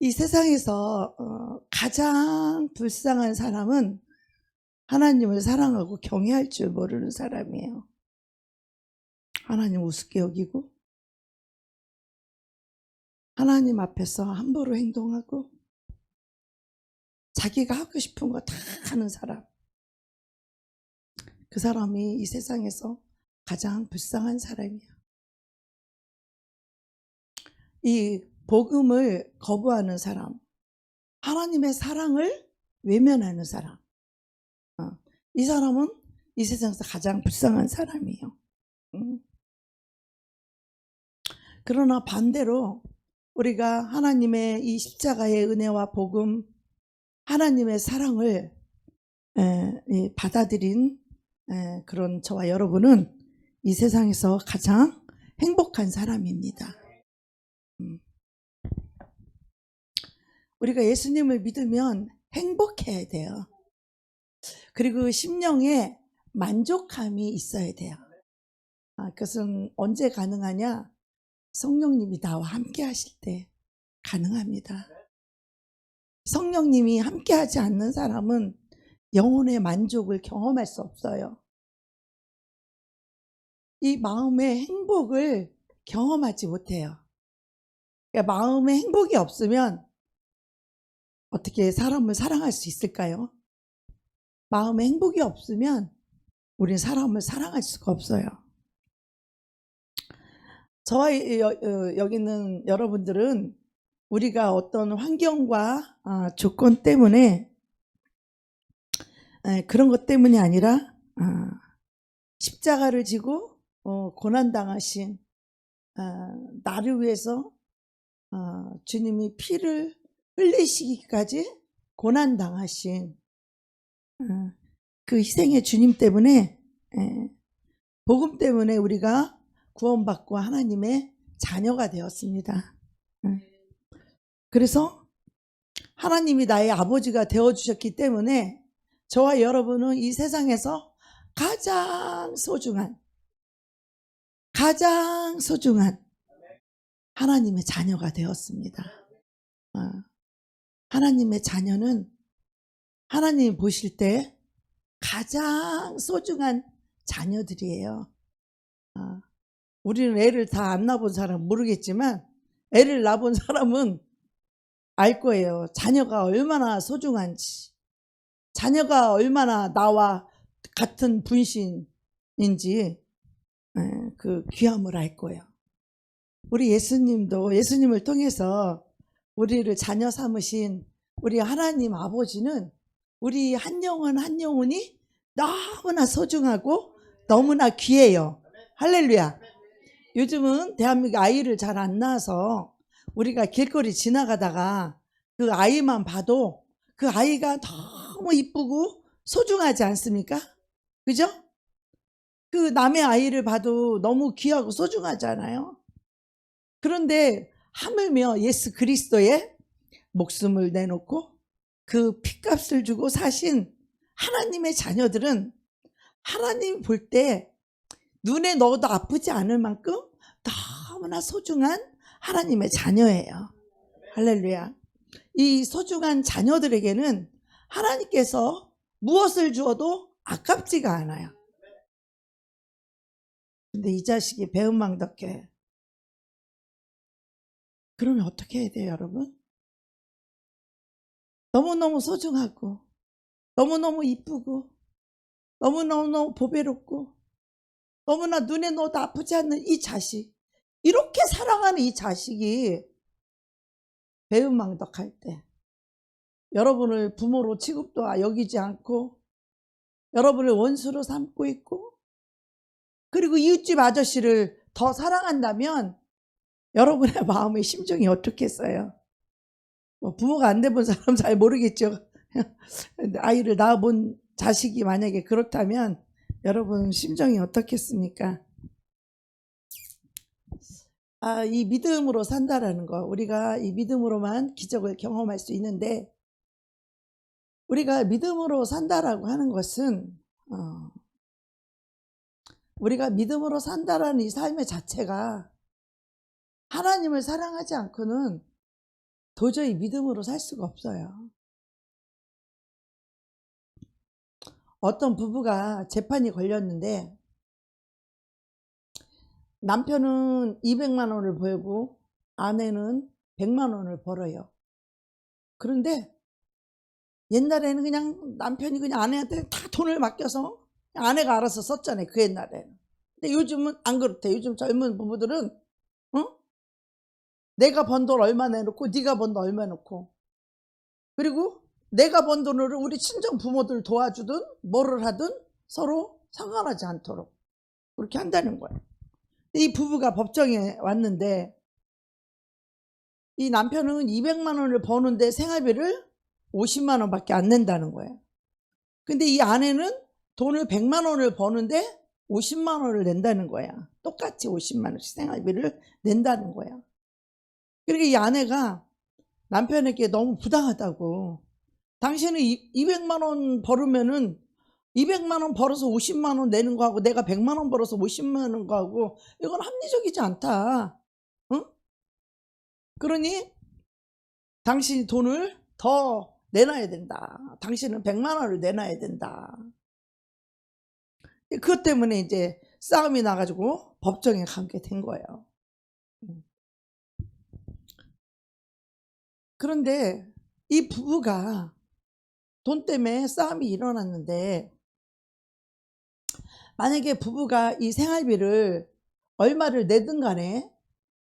이 세상에서 가장 불쌍한 사람은 하나님을 사랑하고 경외할 줄 모르는 사람이에요. 하나님 우습게 여기고 하나님 앞에서 함부로 행동하고 자기가 하고 싶은 거 다 하는 사람. 그 사람이 이 세상에서 가장 불쌍한 사람이에요. 이 복음을 거부하는 사람, 하나님의 사랑을 외면하는 사람, 이 사람은 이 세상에서 가장 불쌍한 사람이에요. 그러나 반대로 우리가 하나님의 이 십자가의 은혜와 복음, 하나님의 사랑을 받아들인 그런 저와 여러분은 이 세상에서 가장 행복한 사람입니다. 우리가 예수님을 믿으면 행복해야 돼요. 그리고 심령에 만족함이 있어야 돼요. 그것은 언제 가능하냐? 성령님이 나와 함께 하실 때 가능합니다. 성령님이 함께 하지 않는 사람은 영혼의 만족을 경험할 수 없어요. 이 마음의 행복을 경험하지 못해요. 그러니까 마음의 행복이 없으면 어떻게 사람을 사랑할 수 있을까요? 마음의 행복이 없으면 우리는 사람을 사랑할 수가 없어요. 저와 여기 있는 여러분들은 우리가 어떤 환경과 조건 때문에 그런 것 때문이 아니라 십자가를 지고 고난당하신 나를 위해서 주님이 피를 흘리시기까지 고난당하신 그 희생의 주님 때문에 복음 때문에 우리가 구원받고 하나님의 자녀가 되었습니다. 그래서 하나님이 나의 아버지가 되어주셨기 때문에 저와 여러분은 이 세상에서 가장 소중한 하나님의 자녀가 되었습니다. 하나님의 자녀는 하나님이 보실 때 가장 소중한 자녀들이에요. 우리는 애를 다 안 낳아본 사람은 모르겠지만 애를 낳아본 사람은 알 거예요. 자녀가 얼마나 소중한지, 자녀가 얼마나 나와 같은 분신인지 그 귀함을 알 거예요. 우리 예수님도 예수님을 통해서 우리를 자녀 삼으신 우리 하나님 아버지는 우리 한 영혼 한 영혼이 너무나 소중하고 너무나 귀해요. 할렐루야. 요즘은 대한민국 아이를 잘 안 낳아서 우리가 길거리 지나가다가 그 아이만 봐도 그 아이가 너무 이쁘고 소중하지 않습니까? 그죠? 그 남의 아이를 봐도 너무 귀하고 소중하잖아요. 그런데 하물며 예수 그리스도의 목숨을 내놓고 그 핏값을 주고 사신 하나님의 자녀들은 하나님이 볼 때 눈에 넣어도 아프지 않을 만큼 너무나 소중한 하나님의 자녀예요. 할렐루야. 이 소중한 자녀들에게는 하나님께서 무엇을 주어도 아깝지가 않아요. 근데 이 자식이 배은망덕해. 그러면 어떻게 해야 돼요, 여러분? 너무너무 소중하고 너무너무 이쁘고 너무너무 보배롭고 너무나 눈에 넣어도 아프지 않는 이 자식, 이렇게 사랑하는 이 자식이 배은망덕할 때 여러분을 부모로 취급도 여기지 않고 여러분을 원수로 삼고 있고 그리고 이웃집 아저씨를 더 사랑한다면 여러분의 마음의 심정이 어떻겠어요? 뭐 부모가 안 돼본 사람 잘 모르겠죠. 아이를 낳아본 자식이 만약에 그렇다면 여러분 심정이 어떻겠습니까? 이 믿음으로 산다라는 거, 우리가 이 믿음으로만 기적을 경험할 수 있는데, 우리가 믿음으로 산다라고 하는 것은 우리가 믿음으로 산다라는 이 삶의 자체가 하나님을 사랑하지 않고는 도저히 믿음으로 살 수가 없어요. 어떤 부부가 재판이 걸렸는데 남편은 200만 원을 벌고 아내는 100만 원을 벌어요. 그런데 옛날에는 그냥 남편이 그냥 아내한테 다 돈을 맡겨서 아내가 알아서 썼잖아요. 그 옛날에는. 근데 요즘은 안 그렇대. 요즘 젊은 부부들은 내가 번 돈 얼마 내놓고 네가 번 돈 얼마 놓고, 그리고 내가 번 돈으로 우리 친정 부모들 도와주든 뭐를 하든 서로 상관하지 않도록 그렇게 한다는 거예요. 이 부부가 법정에 왔는데 이 남편은 200만 원을 버는데 생활비를 50만 원밖에 안 낸다는 거예요. 근데 이 아내는 돈을 100만 원을 버는데 50만 원을 낸다는 거야. 똑같이 50만 원씩 생활비를 낸다는 거야. 그러니까 이 아내가 남편에게 너무 부당하다고, 당신은 200만 원 벌으면은 200만 원 벌어서 50만 원 내는 거하고 내가 100만 원 벌어서 50만 원 거하고 이건 합리적이지 않다. 응? 그러니 당신이 돈을 더 내놔야 된다. 당신은 100만 원을 내놔야 된다. 그것 때문에 이제 싸움이 나가지고 법정에 가게 된 거예요. 그런데 이 부부가 돈 때문에 싸움이 일어났는데, 만약에 부부가 이 생활비를 얼마를 내든 간에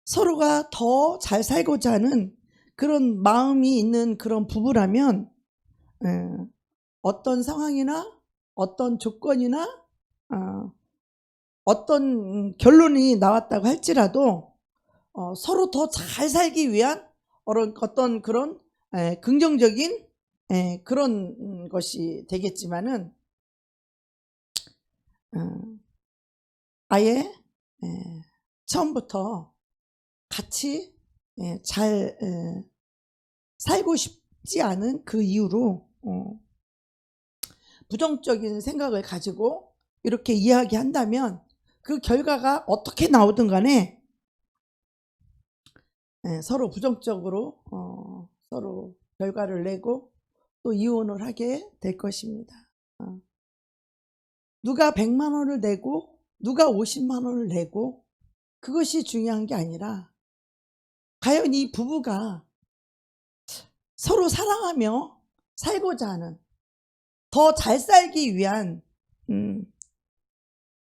서로가 더 잘 살고자 하는 그런 마음이 있는 그런 부부라면 어떤 상황이나 어떤 조건이나 어떤 결론이 나왔다고 할지라도 서로 더 잘 살기 위한 어떤 그런 긍정적인 그런 것이 되겠지만은 아예 처음부터 같이 잘 살고 싶지 않은 그 이유로 부정적인 생각을 가지고 이렇게 이야기한다면 그 결과가 어떻게 나오든 간에 서로 부정적으로 서로 결과를 내고 또 이혼을 하게 될 것입니다. 누가 100만 원을 내고 누가 50만 원을 내고 그것이 중요한 게 아니라 과연 이 부부가 서로 사랑하며 살고자 하는, 더 잘 살기 위한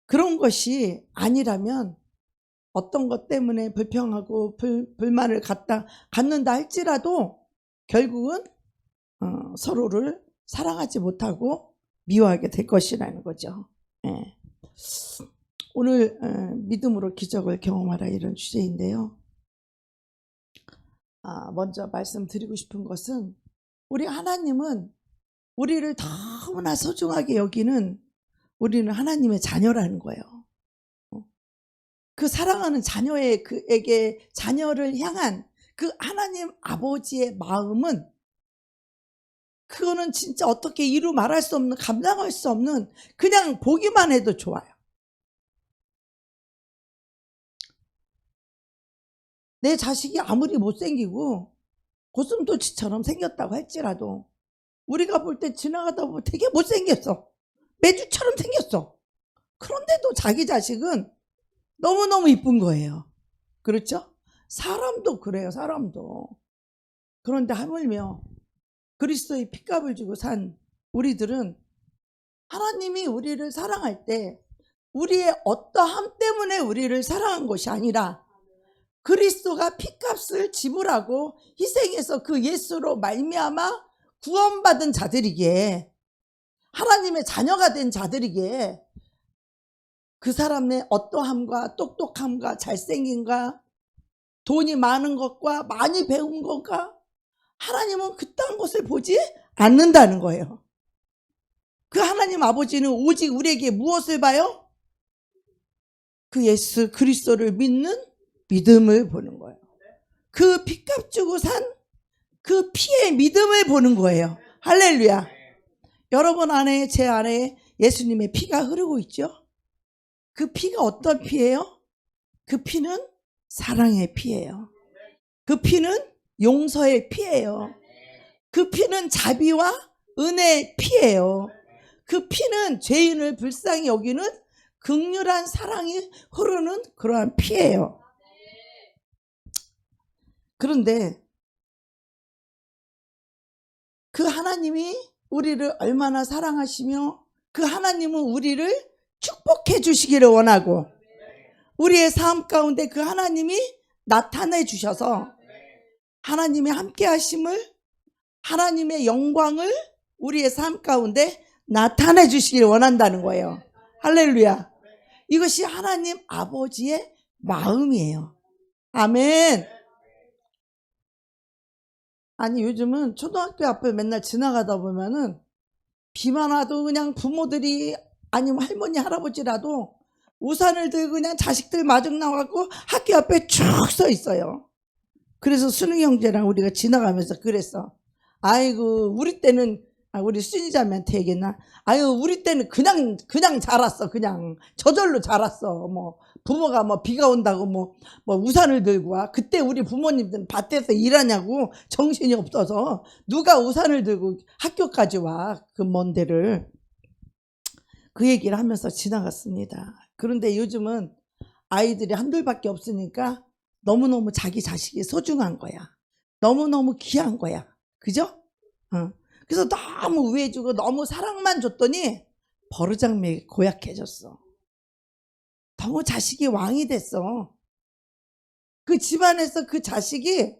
그런 것이 아니라면 어떤 것 때문에 불평하고 불만을 갖는다 할지라도 결국은 서로를 사랑하지 못하고 미워하게 될 것이라는 거죠. 오늘 믿음으로 기적을 경험하라 이런 주제인데요. 먼저 말씀드리고 싶은 것은 우리 하나님은 우리를 너무나 소중하게 여기는, 우리는 하나님의 자녀라는 거예요. 그 사랑하는 자녀에게 자녀를 향한 그 하나님 아버지의 마음은, 그거는 진짜 어떻게 이루 말할 수 없는, 감당할 수 없는, 그냥 보기만 해도 좋아요. 내 자식이 아무리 못생기고 고슴도치처럼 생겼다고 할지라도 우리가 볼 때 지나가다 보면 되게 못생겼어. 메주처럼 생겼어. 그런데도 자기 자식은 너무너무 이쁜 거예요. 그렇죠? 사람도 그래요. 사람도. 그런데 하물며 그리스도의 핏값을 주고 산 우리들은 하나님이 우리를 사랑할 때 우리의 어떠함 때문에 우리를 사랑한 것이 아니라 그리스도가 핏값을 지불하고 희생해서 그 예수로 말미암아 구원받은 자들이기에, 하나님의 자녀가 된 자들이기에 그 사람의 어떠함과 똑똑함과 잘생김과 돈이 많은 것과 많이 배운 것과 하나님은 그딴 것을 보지 않는다는 거예요. 그 하나님 아버지는 오직 우리에게 무엇을 봐요? 그 예수 그리스도를 믿는 믿음을 보는 거예요. 그 핏값 주고 산 그 피의 믿음을 보는 거예요. 할렐루야. 여러분 안에, 제 안에 예수님의 피가 흐르고 있죠. 그 피가 어떤 피예요? 그 피는 사랑의 피예요. 그 피는 용서의 피예요. 그 피는 자비와 은혜의 피예요. 그 피는 죄인을 불쌍히 여기는 긍휼한 사랑이 흐르는 그러한 피예요. 그런데 그 하나님이 우리를 얼마나 사랑하시며 그 하나님은 우리를 축복해 주시기를 원하고 우리의 삶 가운데 그 하나님이 나타내 주셔서 하나님의 함께 하심을 하나님의 영광을 우리의 삶 가운데 나타내 주시기를 원한다는 거예요. 할렐루야. 이것이 하나님 아버지의 마음이에요. 아멘. 아니 요즘은 초등학교 앞에 맨날 지나가다 보면은 비만 와도 그냥 부모들이 아니면 할머니 할아버지라도 우산을 들고 그냥 자식들 마중 나와갖고 학교 앞에 쭉 서 있어요. 그래서 순웅이 형제랑 우리가 지나가면서 그랬어. 아이고 우리 때는 우리 순이자매한테 얘기했나? 아유 우리 때는 그냥 자랐어. 그냥 저절로 자랐어. 뭐 부모가 뭐 비가 온다고 뭐 우산을 들고 와. 그때 우리 부모님들은 밭에서 일하냐고 정신이 없어서 누가 우산을 들고 학교까지 와. 그 먼 데를. 그 얘기를 하면서 지나갔습니다. 그런데 요즘은 아이들이 한둘밖에 없으니까 너무너무 자기 자식이 소중한 거야. 너무너무 귀한 거야. 그죠? 그래서 너무 우애주고 너무 사랑만 줬더니 버르장맥이 고약해졌어. 너무 자식이 왕이 됐어. 그 집안에서 그 자식이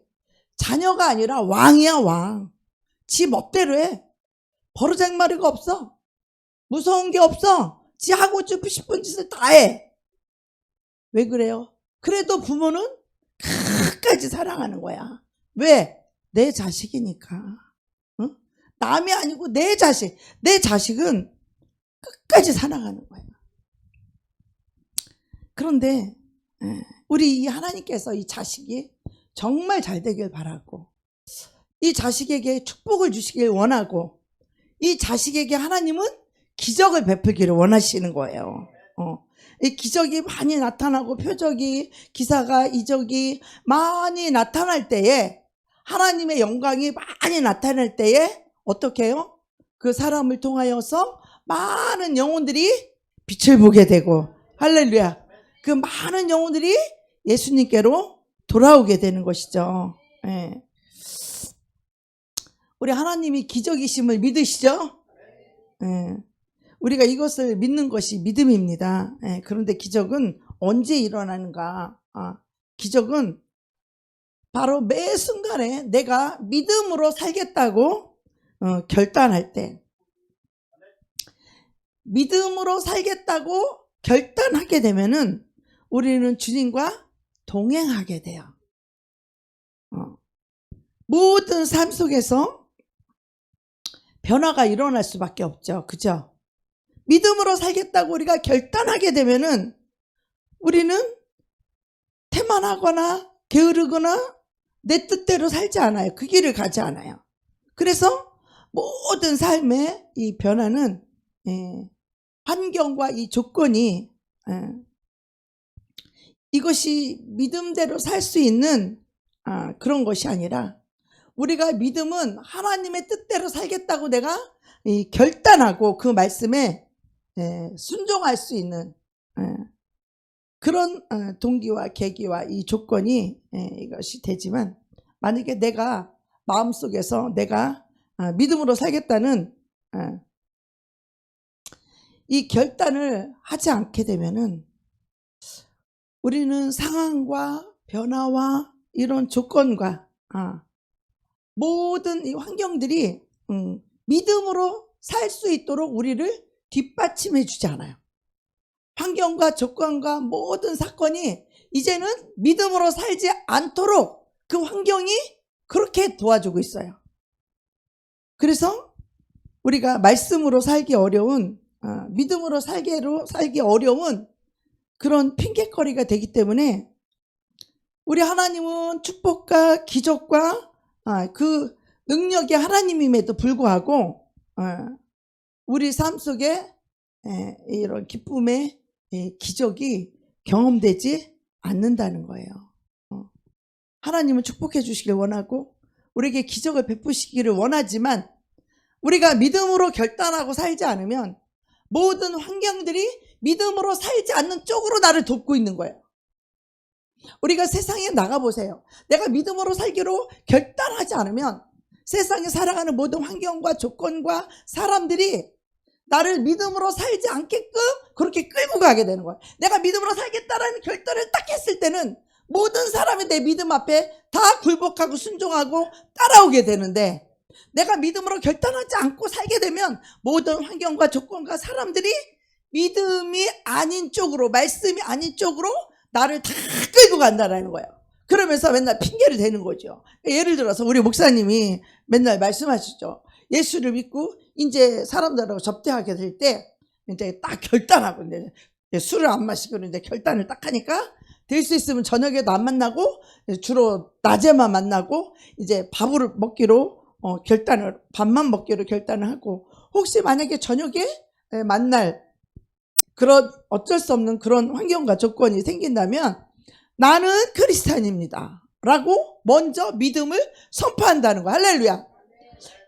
자녀가 아니라 왕이야 왕. 지 멋대로 해. 버르장머리가 없어. 무서운 게 없어. 지 하고 싶은 짓을 다 해. 왜 그래요? 그래도 부모는 끝까지 사랑하는 거야. 왜? 내 자식이니까. 응? 남이 아니고 내 자식. 내 자식은 끝까지 사랑하는 거야. 그런데 우리 이 하나님께서 이 자식이 정말 잘 되길 바라고 이 자식에게 축복을 주시길 원하고 이 자식에게 하나님은 기적을 베풀기를 원하시는 거예요. 이 기적이 많이 나타나고 표적이 기사가 이적이 많이 나타날 때에 하나님의 영광이 많이 나타날 때에 어떻게 해요? 그 사람을 통하여서 많은 영혼들이 빛을 보게 되고 할렐루야. 그 많은 영혼들이 예수님께로 돌아오게 되는 것이죠. 예. 우리 하나님이 기적이심을 믿으시죠? 예. 우리가 이것을 믿는 것이 믿음입니다. 예. 그런데 기적은 언제 일어나는가? 기적은 바로 매 순간에 내가 믿음으로 살겠다고 결단할 때, 믿음으로 살겠다고 결단하게 되면은 우리는 주님과 동행하게 돼요. 모든 삶 속에서 변화가 일어날 수밖에 없죠. 그죠? 믿음으로 살겠다고 우리가 결단하게 되면은 우리는 태만하거나 게으르거나 내 뜻대로 살지 않아요. 그 길을 가지 않아요. 그래서 모든 삶의 이 변화는 환경과 이 조건이 이것이 믿음대로 살 수 있는 그런 것이 아니라 우리가 믿음은 하나님의 뜻대로 살겠다고 내가 결단하고 그 말씀에 순종할 수 있는 그런 동기와 계기와 이 조건이 이것이 되지만 만약에 내가 마음속에서 내가 믿음으로 살겠다는 이 결단을 하지 않게 되면은 우리는 상황과 변화와 이런 조건과 모든 이 환경들이 믿음으로 살 수 있도록 우리를 뒷받침해 주지 않아요. 환경과 조건과 모든 사건이 이제는 믿음으로 살지 않도록 그 환경이 그렇게 도와주고 있어요. 그래서 우리가 말씀으로 살기 어려운 믿음으로 살기 어려운 그런 핑계거리가 되기 때문에 우리 하나님은 축복과 기적과 그 능력이 하나님임에도 불구하고 우리 삶 속에 이런 기쁨의 기적이 경험되지 않는다는 거예요. 하나님은 축복해 주시길 원하고 우리에게 기적을 베푸시기를 원하지만 우리가 믿음으로 결단하고 살지 않으면 모든 환경들이 믿음으로 살지 않는 쪽으로 나를 돕고 있는 거예요. 우리가 세상에 나가보세요. 내가 믿음으로 살기로 결단하지 않으면 세상에 살아가는 모든 환경과 조건과 사람들이 나를 믿음으로 살지 않게끔 그렇게 끌고 가게 되는 거예요. 내가 믿음으로 살겠다라는 결단을 딱 했을 때는 모든 사람이 내 믿음 앞에 다 굴복하고 순종하고 따라오게 되는데 내가 믿음으로 결단하지 않고 살게 되면 모든 환경과 조건과 사람들이 믿음이 아닌 쪽으로, 말씀이 아닌 쪽으로 나를 다 끌고 간다는 거예요. 그러면서 맨날 핑계를 대는 거죠. 예를 들어서 우리 목사님이 맨날 말씀하시죠. 예수를 믿고 이제 사람들하고 접대하게 될 때 이제 딱 결단하고 이제 술을 안 마시고 이제 결단을 딱 하니까 될 수 있으면 저녁에도 안 만나고 주로 낮에만 만나고 이제 밥을 먹기로 결단을, 밥만 먹기로 결단을 하고 혹시 만약에 저녁에 만날 그런 어쩔 수 없는 그런 환경과 조건이 생긴다면 나는 크리스찬입니다 라고 먼저 믿음을 선포한다는 거야. 할렐루야.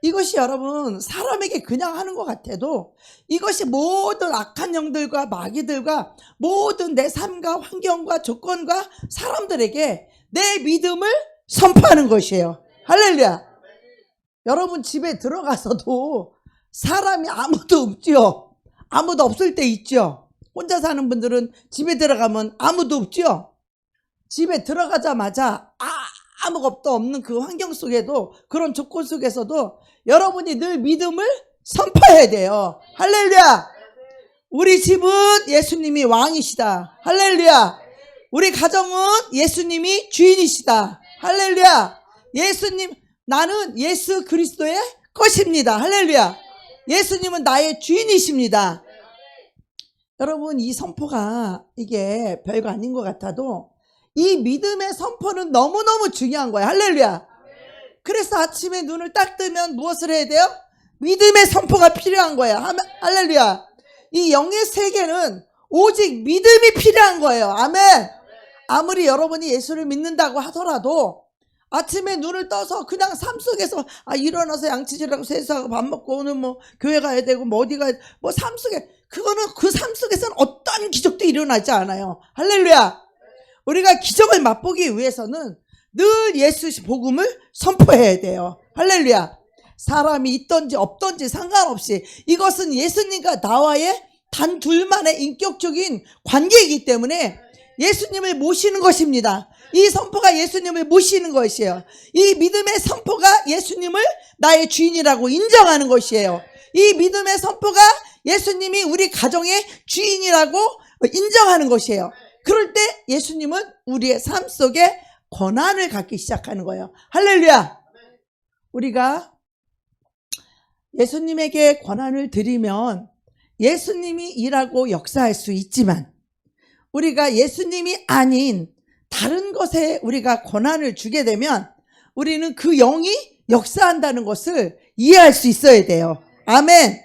이것이 여러분 사람에게 그냥 하는 것 같아도 이것이 모든 악한 영들과 마귀들과 모든 내 삶과 환경과 조건과 사람들에게 내 믿음을 선포하는 것이에요. 할렐루야. 여러분 집에 들어가서도 사람이 아무도 없죠. 아무도 없을 때 있죠. 혼자 사는 분들은 집에 들어가면 아무도 없죠. 집에 들어가자마자 아무것도 없는 그 환경 속에도 그런 조건 속에서도 여러분이 늘 믿음을 선포해야 돼요. 할렐루야. 우리 집은 예수님이 왕이시다. 할렐루야. 우리 가정은 예수님이 주인이시다. 할렐루야. 예수님, 나는 예수 그리스도의 것입니다. 할렐루야. 예수님은 나의 주인이십니다. 여러분 이 선포가 이게 별거 아닌 것 같아도 이 믿음의 선포는 너무너무 중요한 거예요. 할렐루야. 그래서 아침에 눈을 딱 뜨면 무엇을 해야 돼요? 믿음의 선포가 필요한 거예요. 할렐루야. 이 영의 세계는 오직 믿음이 필요한 거예요. 아멘. 아무리 여러분이 예수를 믿는다고 하더라도 아침에 눈을 떠서 그냥 삶 속에서 일어나서 양치질하고 세수하고 밥 먹고 오늘 뭐 교회 가야 되고 뭐 어디 가야 뭐 삶 속에 그거는 그 삶 속에서는 어떤 기적도 일어나지 않아요. 할렐루야. 우리가 기적을 맛보기 위해서는 늘 예수 복음을 선포해야 돼요. 할렐루야. 사람이 있던지 없던지 상관없이 이것은 예수님과 나와의 단 둘만의 인격적인 관계이기 때문에 예수님을 모시는 것입니다. 이 선포가 예수님을 모시는 것이에요. 이 믿음의 선포가 예수님을 나의 주인이라고 인정하는 것이에요. 이 믿음의 선포가 예수님이 우리 가정의 주인이라고 인정하는 것이에요. 그럴 때 예수님은 우리의 삶 속에 권한을 갖기 시작하는 거예요. 할렐루야. 우리가 예수님에게 권한을 드리면 예수님이 일하고 역사할 수 있지만 우리가 예수님이 아닌 다른 것에 우리가 권한을 주게 되면 우리는 그 영이 역사한다는 것을 이해할 수 있어야 돼요. 아멘.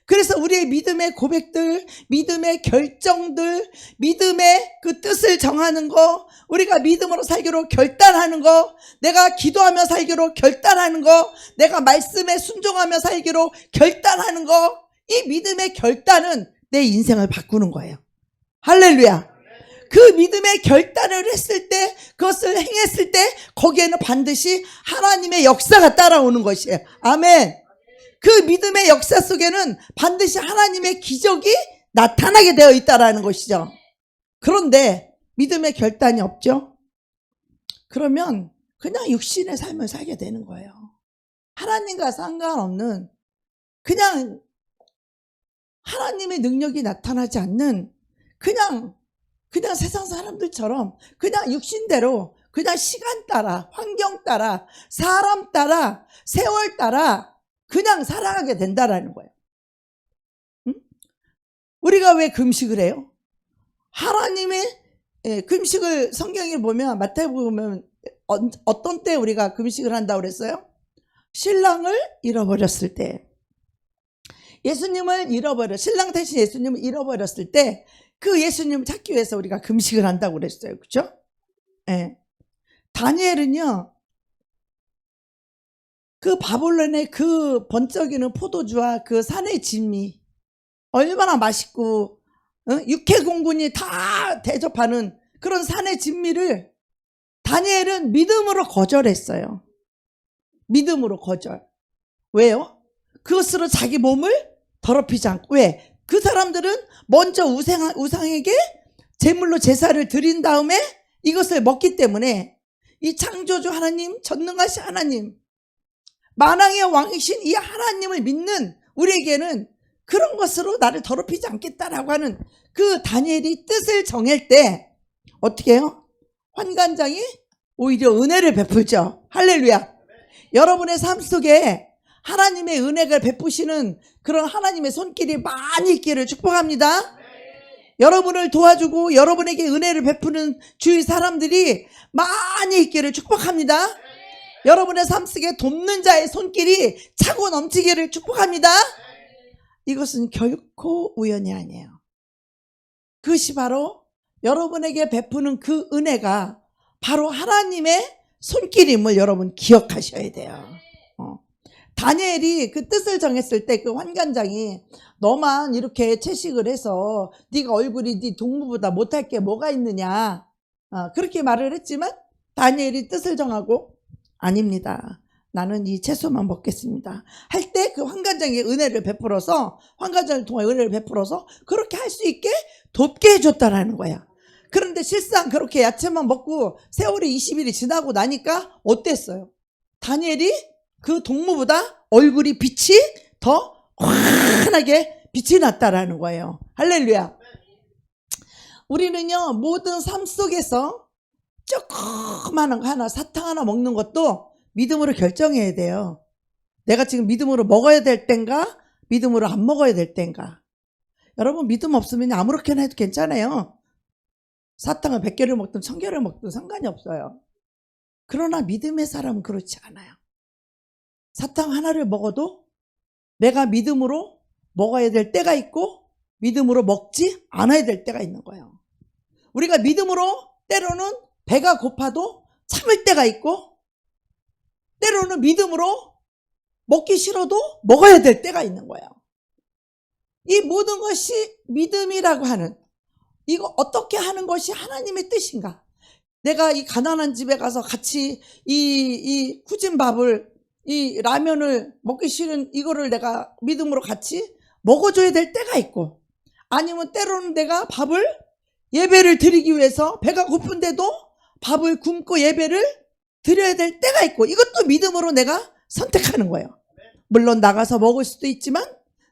그래서 우리의 믿음의 고백들, 믿음의 결정들, 믿음의 그 뜻을 정하는 거, 우리가 믿음으로 살기로 결단하는 거, 내가 기도하며 살기로 결단하는 거, 내가 말씀에 순종하며 살기로 결단하는 거, 이 믿음의 결단은 내 인생을 바꾸는 거예요. 할렐루야. 그 믿음의 결단을 했을 때, 그것을 행했을 때 거기에는 반드시 하나님의 역사가 따라오는 것이에요. 아멘. 그 믿음의 역사 속에는 반드시 하나님의 기적이 나타나게 되어 있다는 것이죠. 그런데 믿음의 결단이 없죠? 그러면 그냥 육신의 삶을 살게 되는 거예요. 하나님과 상관없는 그냥 하나님의 능력이 나타나지 않는 그냥 세상 사람들처럼 그냥 육신대로 그냥 시간 따라 환경 따라 사람 따라 세월 따라 그냥 살아가게 된다라는 거예요. 응? 우리가 왜 금식을 해요? 하나님의 금식을 성경에 보면 마태복음 보면 어떤 때 우리가 금식을 한다고 그랬어요? 신랑을 잃어버렸을 때. 예수님을 신랑 대신 예수님을 잃어버렸을 때 그 예수님을 찾기 위해서 우리가 금식을 한다고 그랬어요. 그렇죠? 예. 다니엘은요, 그 바벨론의 그 번쩍이는 포도주와 그 산의 진미, 얼마나 맛있고 육해공군이 다 대접하는 그런 산의 진미를 다니엘은 믿음으로 거절했어요. 믿음으로 거절. 왜요? 그것으로 자기 몸을 더럽히지 않고. 왜? 그 사람들은 먼저 우상에게 제물로 제사를 드린 다음에 이것을 먹기 때문에 이 창조주 하나님, 전능하신 하나님, 만왕의 왕이신 이 하나님을 믿는 우리에게는 그런 것으로 나를 더럽히지 않겠다라고 하는 그 다니엘이 뜻을 정할 때 어떻게 해요? 환관장이 오히려 은혜를 베풀죠. 할렐루야. 여러분의 삶 속에 하나님의 은혜를 베푸시는 그런 하나님의 손길이 많이 있기를 축복합니다. 여러분을 도와주고 여러분에게 은혜를 베푸는 주위 사람들이 많이 있기를 축복합니다. 여러분의 삶 속에 돕는 자의 손길이 차고 넘치기를 축복합니다. 이것은 결코 우연이 아니에요. 그것이 바로 여러분에게 베푸는 그 은혜가 바로 하나님의 손길임을 여러분 기억하셔야 돼요. 다니엘이 그 뜻을 정했을 때 그 환관장이 너만 이렇게 채식을 해서 네가 얼굴이 네 동무보다 못할 게 뭐가 있느냐, 그렇게 말을 했지만 다니엘이 뜻을 정하고 아닙니다. 나는 이 채소만 먹겠습니다. 할 때 그 환관장의 은혜를 베풀어서, 환관장을 통해 은혜를 베풀어서 그렇게 할 수 있게 돕게 해줬다라는 거야. 그런데 실상 그렇게 야채만 먹고 세월이 20일이 지나고 나니까 어땠어요? 다니엘이 그 동무보다 얼굴이 빛이 더 환하게 빛이 났다라는 거예요. 할렐루야. 우리는요, 모든 삶 속에서 조그마한 거 하나, 사탕 하나 먹는 것도 믿음으로 결정해야 돼요. 내가 지금 믿음으로 먹어야 될 땐가, 믿음으로 안 먹어야 될 땐가. 여러분, 믿음 없으면 아무렇게나 해도 괜찮아요. 사탕을 100개를 먹든 1000개를 먹든 상관이 없어요. 그러나 믿음의 사람은 그렇지 않아요. 사탕 하나를 먹어도 내가 믿음으로 먹어야 될 때가 있고 믿음으로 먹지 않아야 될 때가 있는 거예요. 우리가 믿음으로 때로는 배가 고파도 참을 때가 있고 때로는 믿음으로 먹기 싫어도 먹어야 될 때가 있는 거예요. 이 모든 것이 믿음이라고 하는, 이거 어떻게 하는 것이 하나님의 뜻인가? 내가 이 가난한 집에 가서 같이 이 후진 밥을, 이 라면을 먹기 싫은 이거를 내가 믿음으로 같이 먹어줘야 될 때가 있고, 아니면 때로는 내가 밥을 예배를 드리기 위해서 배가 고픈데도 밥을 굶고 예배를 드려야 될 때가 있고, 이것도 믿음으로 내가 선택하는 거예요. 물론 나가서 먹을 수도 있지만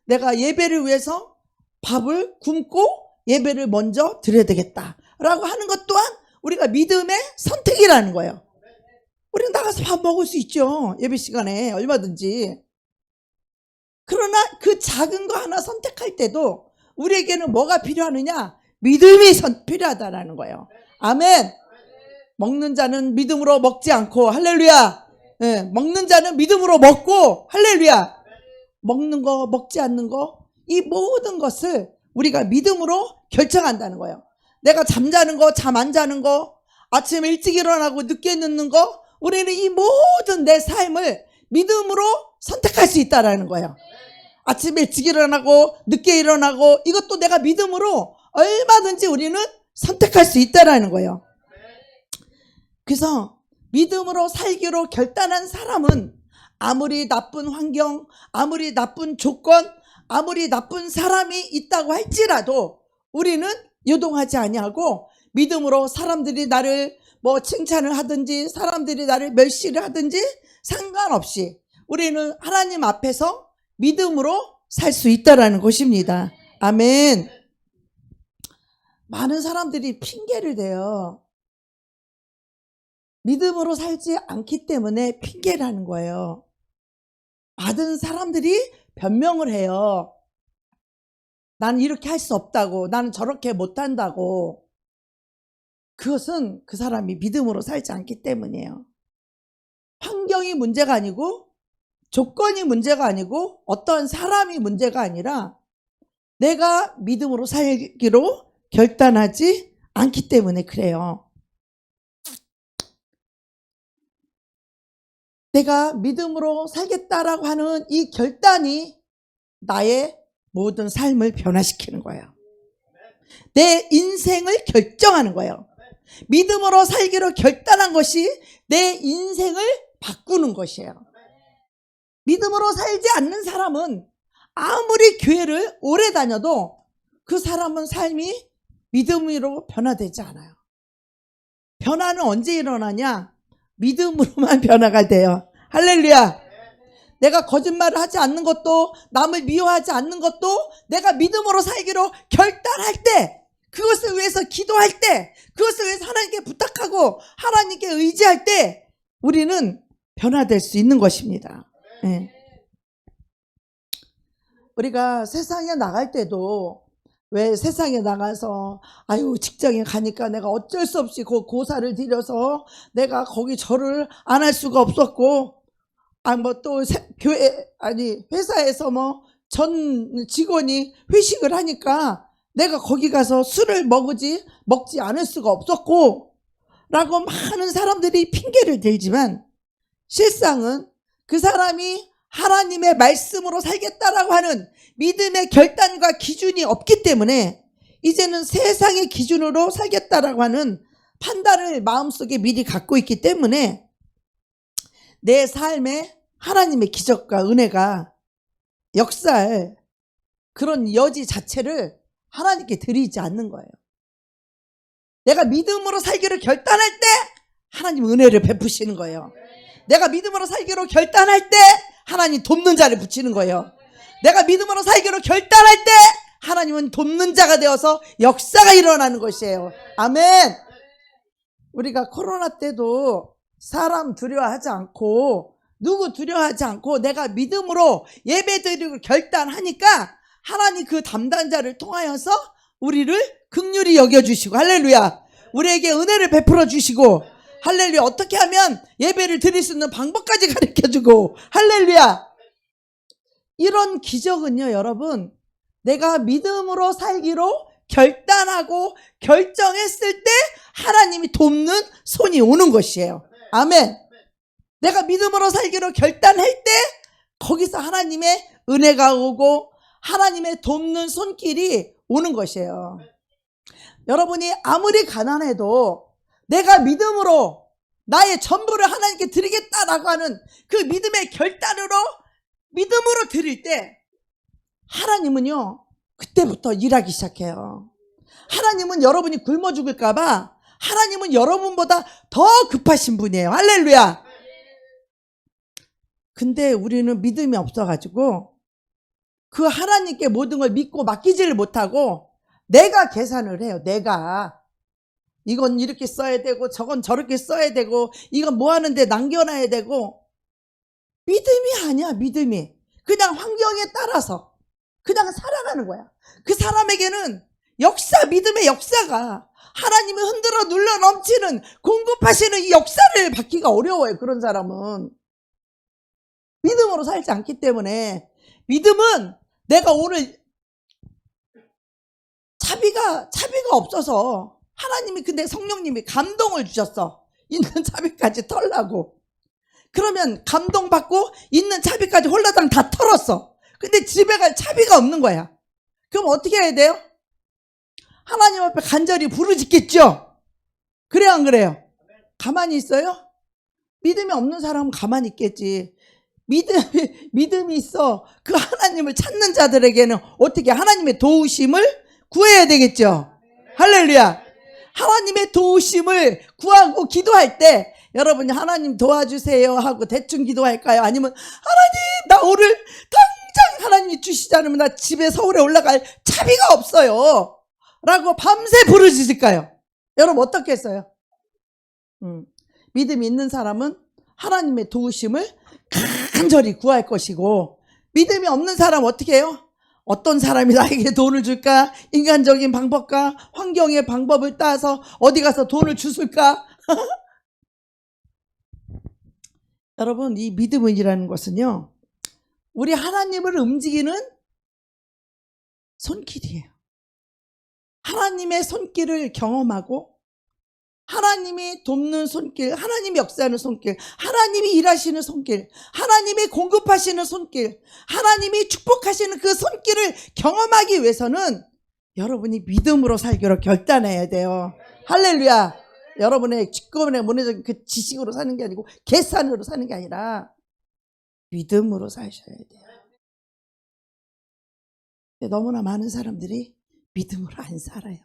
내가 예배를 위해서 밥을 굶고 예배를 먼저 드려야 되겠다라고 하는 것 또한 우리가 믿음의 선택이라는 거예요. 우리는 나가서 밥 먹을 수 있죠. 예배 시간에 얼마든지. 그러나 그 작은 거 하나 선택할 때도 우리에게는 뭐가 필요하느냐? 믿음이 필요하다라는 거예요. 아멘. 먹는 자는 믿음으로 먹지 않고, 할렐루야. 네, 먹는 자는 믿음으로 먹고, 할렐루야. 먹는 거, 먹지 않는 거, 이 모든 것을 우리가 믿음으로 결정한다는 거예요. 내가 잠자는 거, 잠 안 자는 거, 아침에 일찍 일어나고 늦게 늦는 거, 우리는 이 모든 내 삶을 믿음으로 선택할 수 있다라는 거예요. 아침에 일찍 일어나고 늦게 일어나고 이것도 내가 믿음으로 얼마든지 우리는 선택할 수 있다라는 거예요. 그래서 믿음으로 살기로 결단한 사람은 아무리 나쁜 환경, 아무리 나쁜 조건, 아무리 나쁜 사람이 있다고 할지라도 우리는 요동하지 아니하고 믿음으로 사람들이 나를 뭐 칭찬을 하든지 사람들이 나를 멸시를 하든지 상관없이 우리는 하나님 앞에서 믿음으로 살 수 있다라는 것입니다. 아멘. 많은 사람들이 핑계를 대요. 믿음으로 살지 않기 때문에 핑계를 하는 거예요. 받은 사람들이 변명을 해요. 나는 이렇게 할 수 없다고, 나는 저렇게 못한다고. 그것은 그 사람이 믿음으로 살지 않기 때문이에요. 환경이 문제가 아니고 조건이 문제가 아니고 어떤 사람이 문제가 아니라 내가 믿음으로 살기로 결단하지 않기 때문에 그래요. 내가 믿음으로 살겠다라고 하는 이 결단이 나의 모든 삶을 변화시키는 거예요. 내 인생을 결정하는 거예요. 믿음으로 살기로 결단한 것이 내 인생을 바꾸는 것이에요. 믿음으로 살지 않는 사람은 아무리 교회를 오래 다녀도 그 사람은 삶이 믿음으로 변화되지 않아요. 변화는 언제 일어나냐? 믿음으로만 변화가 돼요. 할렐루야. 내가 거짓말을 하지 않는 것도, 남을 미워하지 않는 것도 내가 믿음으로 살기로 결단할 때, 그것을 위해서 기도할 때, 그것을 위해서 하나님께 부탁하고 하나님께 의지할 때 우리는 변화될 수 있는 것입니다. 네. 우리가 세상에 나갈 때도 왜 세상에 나가서 아유 직장에 가니까 내가 어쩔 수 없이 고사를 들여서 내가 거기 절을 안 할 수가 없었고, 뭐 또 교회 회사에서 뭐 전 직원이 회식을 하니까 내가 거기 가서 술을 먹지 않을 수가 없었고 라고 많은 사람들이 핑계를 대지만, 실상은 그 사람이 하나님의 말씀으로 살겠다라고 하는 믿음의 결단과 기준이 없기 때문에 이제는 세상의 기준으로 살겠다라고 하는 판단을 마음속에 미리 갖고 있기 때문에 내 삶에 하나님의 기적과 은혜가 역사할 그런 여지 자체를 하나님께 드리지 않는 거예요. 내가 믿음으로 살기로 결단할 때 하나님 은혜를 베푸시는 거예요. 내가 믿음으로 살기로 결단할 때 하나님 돕는 자를 붙이는 거예요. 내가 믿음으로 살기로 결단할 때 하나님은 돕는 자가 되어서 역사가 일어나는 것이에요. 아멘. 우리가 코로나 때도 사람 두려워하지 않고 누구 두려워하지 않고 내가 믿음으로 예배드리고 결단하니까 하나님 그 담당자를 통하여서 우리를 긍휼히 여겨주시고, 할렐루야, 우리에게 은혜를 베풀어 주시고, 할렐루야, 어떻게 하면 예배를 드릴 수 있는 방법까지 가르쳐주고, 할렐루야. 이런 기적은요, 여러분, 내가 믿음으로 살기로 결단하고 결정했을 때 하나님이 돕는 손이 오는 것이에요. 아멘. 내가 믿음으로 살기로 결단할 때 거기서 하나님의 은혜가 오고 하나님의 돕는 손길이 오는 것이에요. 여러분이 아무리 가난해도 내가 믿음으로 나의 전부를 하나님께 드리겠다라고 하는 그 믿음의 결단으로 믿음으로 드릴 때 하나님은요 그때부터 일하기 시작해요. 하나님은 여러분이 굶어 죽을까봐 하나님은 여러분보다 더 급하신 분이에요. 할렐루야. 근데 우리는 믿음이 없어가지고 그 하나님께 모든 걸 믿고 맡기지를 못하고 내가 계산을 해요. 내가 이건 이렇게 써야 되고 저건 저렇게 써야 되고 이건 뭐 하는데 남겨놔야 되고, 믿음이 아니야. 믿음이 그냥 환경에 따라서 그냥 살아가는 거야. 그 사람에게는 믿음의 역사가 하나님이 흔들어 눌러 넘치는 공급하시는 이 역사를 받기가 어려워요. 그런 사람은 믿음으로 살지 않기 때문에. 믿음은 내가 오늘 차비가 없어서 하나님이, 근데 성령님이 감동을 주셨어. 있는 차비까지 털라고. 그러면 감동받고 있는 차비까지 홀라당 다 털었어. 근데 집에 갈 차비가 없는 거야. 그럼 어떻게 해야 돼요? 하나님 앞에 간절히 부르짖겠죠. 그래요, 안 그래요? 가만히 있어요? 믿음이 없는 사람은 가만히 있겠지. 믿음이 있어. 그 하나님을 찾는 자들에게는 어떻게 하나님의 도우심을 구해야 되겠죠. 할렐루야. 하나님의 도우심을 구하고 기도할 때 여러분이 하나님 도와주세요 하고 대충 기도할까요? 아니면 하나님 나 오늘 당장 하나님이 주시지 않으면 나 집에 서울에 올라갈 차비가 없어요 라고 밤새 부르짖을까요? 여러분 어떻게 했어요? 믿음이 있는 사람은 하나님의 도우심을 간절히 구할 것이고, 믿음이 없는 사람 어떻게 해요? 어떤 사람이 나에게 돈을 줄까? 인간적인 방법과 환경의 방법을 따서 어디 가서 돈을 주술까? 여러분, 이 믿음이라는 것은요 우리 하나님을 움직이는 손길이에요. 하나님의 손길을 경험하고 하나님이 돕는 손길, 하나님이 역사하는 손길, 하나님이 일하시는 손길, 하나님이 공급하시는 손길, 하나님이 축복하시는 그 손길을 경험하기 위해서는 여러분이 믿음으로 살기로 결단해야 돼요. 할렐루야. 여러분의 직권의 문화적인 그 지식으로 사는 게 아니고 계산으로 사는 게 아니라 믿음으로 사셔야 돼요. 근데 너무나 많은 사람들이 믿음으로 안 살아요.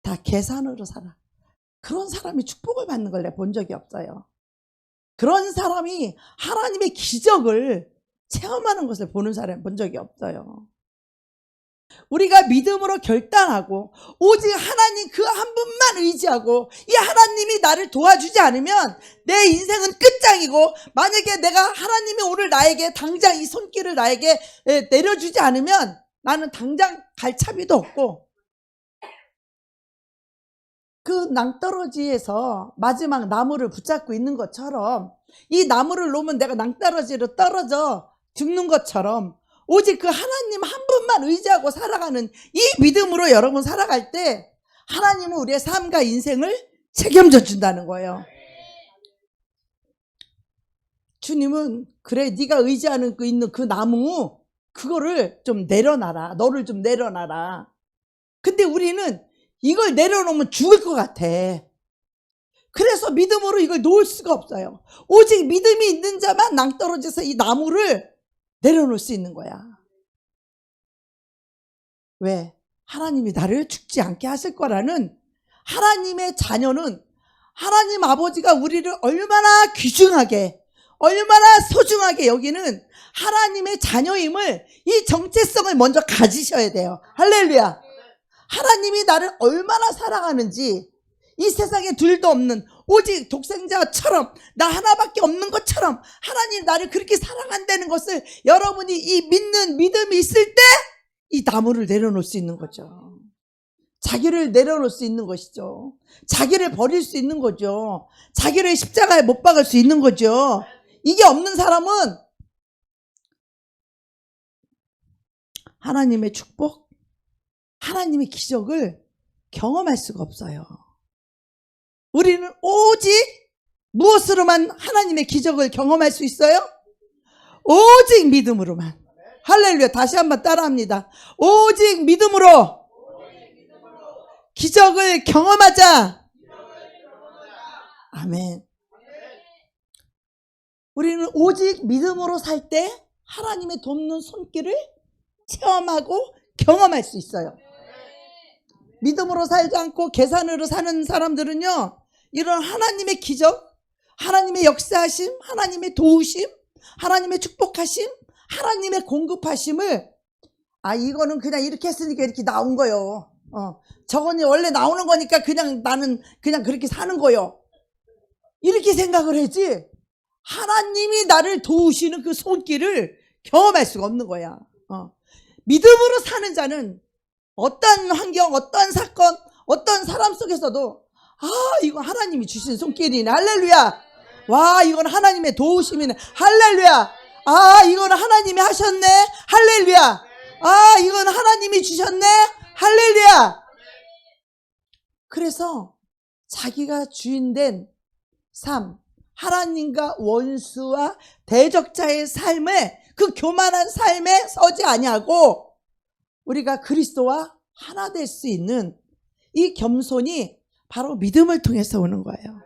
다 계산으로 살아. 그런 사람이 축복을 받는 걸 내가 본 적이 없어요. 그런 사람이 하나님의 기적을 체험하는 것을 보는 사람 본 적이 없어요. 우리가 믿음으로 결단하고 오직 하나님 그 한 분만 의지하고 이 하나님이 나를 도와주지 않으면 내 인생은 끝장이고, 만약에 내가 하나님이 오늘 나에게 당장 이 손길을 나에게 내려주지 않으면 나는 당장 갈 차비도 없고, 그 낭떠러지에서 마지막 나무를 붙잡고 있는 것처럼, 이 나무를 놓으면 내가 낭떠러지로 떨어져 죽는 것처럼 오직 그 하나님 한 분만 의지하고 살아가는 이 믿음으로 여러분 살아갈 때 하나님은 우리의 삶과 인생을 책임져 준다는 거예요. 주님은 그래, 네가 의지하는 있는 그 나무 그거를 좀 내려놔라. 너를 좀 내려놔라. 근데 우리는 이걸 내려놓으면 죽을 것 같아. 그래서 믿음으로 이걸 놓을 수가 없어요. 오직 믿음이 있는 자만 낭떠러져서 이 나무를 내려놓을 수 있는 거야. 왜? 하나님이 나를 죽지 않게 하실 거라는 하나님의 자녀는 하나님 아버지가 우리를 얼마나 귀중하게, 얼마나 소중하게 여기는 하나님의 자녀임을, 이 정체성을 먼저 가지셔야 돼요. 할렐루야. 하나님이 나를 얼마나 사랑하는지, 이 세상에 둘도 없는 오직 독생자처럼 나 하나밖에 없는 것처럼 하나님 나를 그렇게 사랑한다는 것을 여러분이 이 믿는 믿음이 있을 때 이 나무를 내려놓을 수 있는 거죠. 자기를 내려놓을 수 있는 것이죠. 자기를 버릴 수 있는 거죠. 자기를 십자가에 못 박을 수 있는 거죠. 이게 없는 사람은 하나님의 축복, 하나님의 기적을 경험할 수가 없어요. 우리는 오직 무엇으로만 하나님의 기적을 경험할 수 있어요? 오직 믿음으로만. 할렐루야. 다시 한번 따라합니다. 오직 믿음으로 기적을 경험하자. 아멘. 우리는 오직 믿음으로 살 때 하나님의 돕는 손길을 체험하고 경험할 수 있어요. 믿음으로 살지 않고 계산으로 사는 사람들은요, 이런 하나님의 기적, 하나님의 역사하심, 하나님의 도우심, 하나님의 축복하심, 하나님의 공급하심을 이거는 그냥 이렇게 했으니까 이렇게 나온 거요. 저거는 원래 나오는 거니까 그냥 나는 그냥 그렇게 사는 거요. 이렇게 생각을 하지 하나님이 나를 도우시는 그 손길을 경험할 수가 없는 거야. 믿음으로 사는 자는 어떤 환경, 어떤 사건, 어떤 사람 속에서도 이거 하나님이 주신 손길이네. 할렐루야. 와, 이건 하나님의 도우심이네. 할렐루야. 이거는 하나님이 하셨네. 할렐루야. 이건 하나님이 주셨네. 할렐루야. 그래서 자기가 주인된 삶, 하나님과 원수와 대적자의 삶에, 그 교만한 삶에 서지 아니하고 우리가 그리스도와 하나 될 수 있는 이 겸손이 바로 믿음을 통해서 오는 거예요.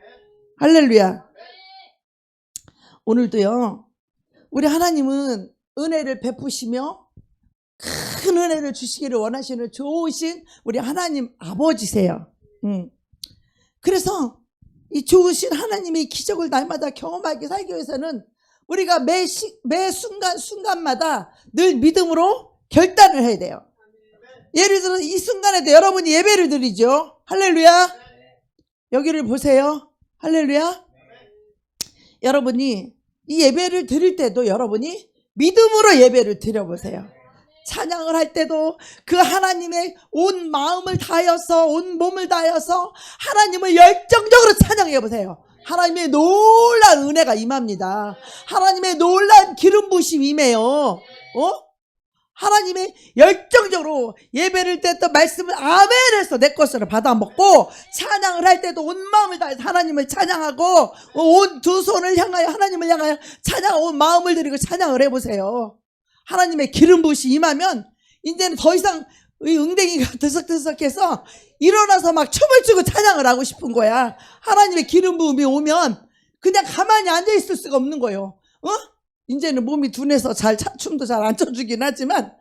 할렐루야. 오늘도요, 우리 하나님은 은혜를 베푸시며 큰 은혜를 주시기를 원하시는 좋으신 우리 하나님 아버지세요. 그래서 이 좋으신 하나님의 기적을 날마다 경험하게 살기 위해서는 우리가 매 순간마다 늘 믿음으로 결단을 해야 돼요. 예를 들어서 이 순간에도 여러분이 예배를 드리죠. 할렐루야. 여기를 보세요. 할렐루야. 여러분이 이 예배를 드릴 때도 여러분이 믿음으로 예배를 드려보세요. 찬양을 할 때도 그 하나님의 온 마음을 다하여서, 온 몸을 다하여서 하나님을 열정적으로 찬양해 보세요. 하나님의 놀라운 은혜가 임합니다. 하나님의 놀라운 기름 부으심이 임해요. 하나님이 열정적으로 예배를 때 또 말씀을 아멘 해서 내 것으로 받아 먹고, 찬양을 할 때도 온 마음을 다해서 하나님을 찬양하고, 온 두 손을 향하여 하나님을 향하여 찬양하고 온 마음을 드리고 찬양을 해보세요. 하나님의 기름 부으시 임하면 이제는 더 이상 이 응댕이가 드석드석해서 일어나서 막 춤을 추고 찬양을 하고 싶은 거야. 하나님의 기름 부음이 오면 그냥 가만히 앉아 있을 수가 없는 거예요. 이제는 몸이 둔해서 춤도 잘 안 춰주긴 하지만,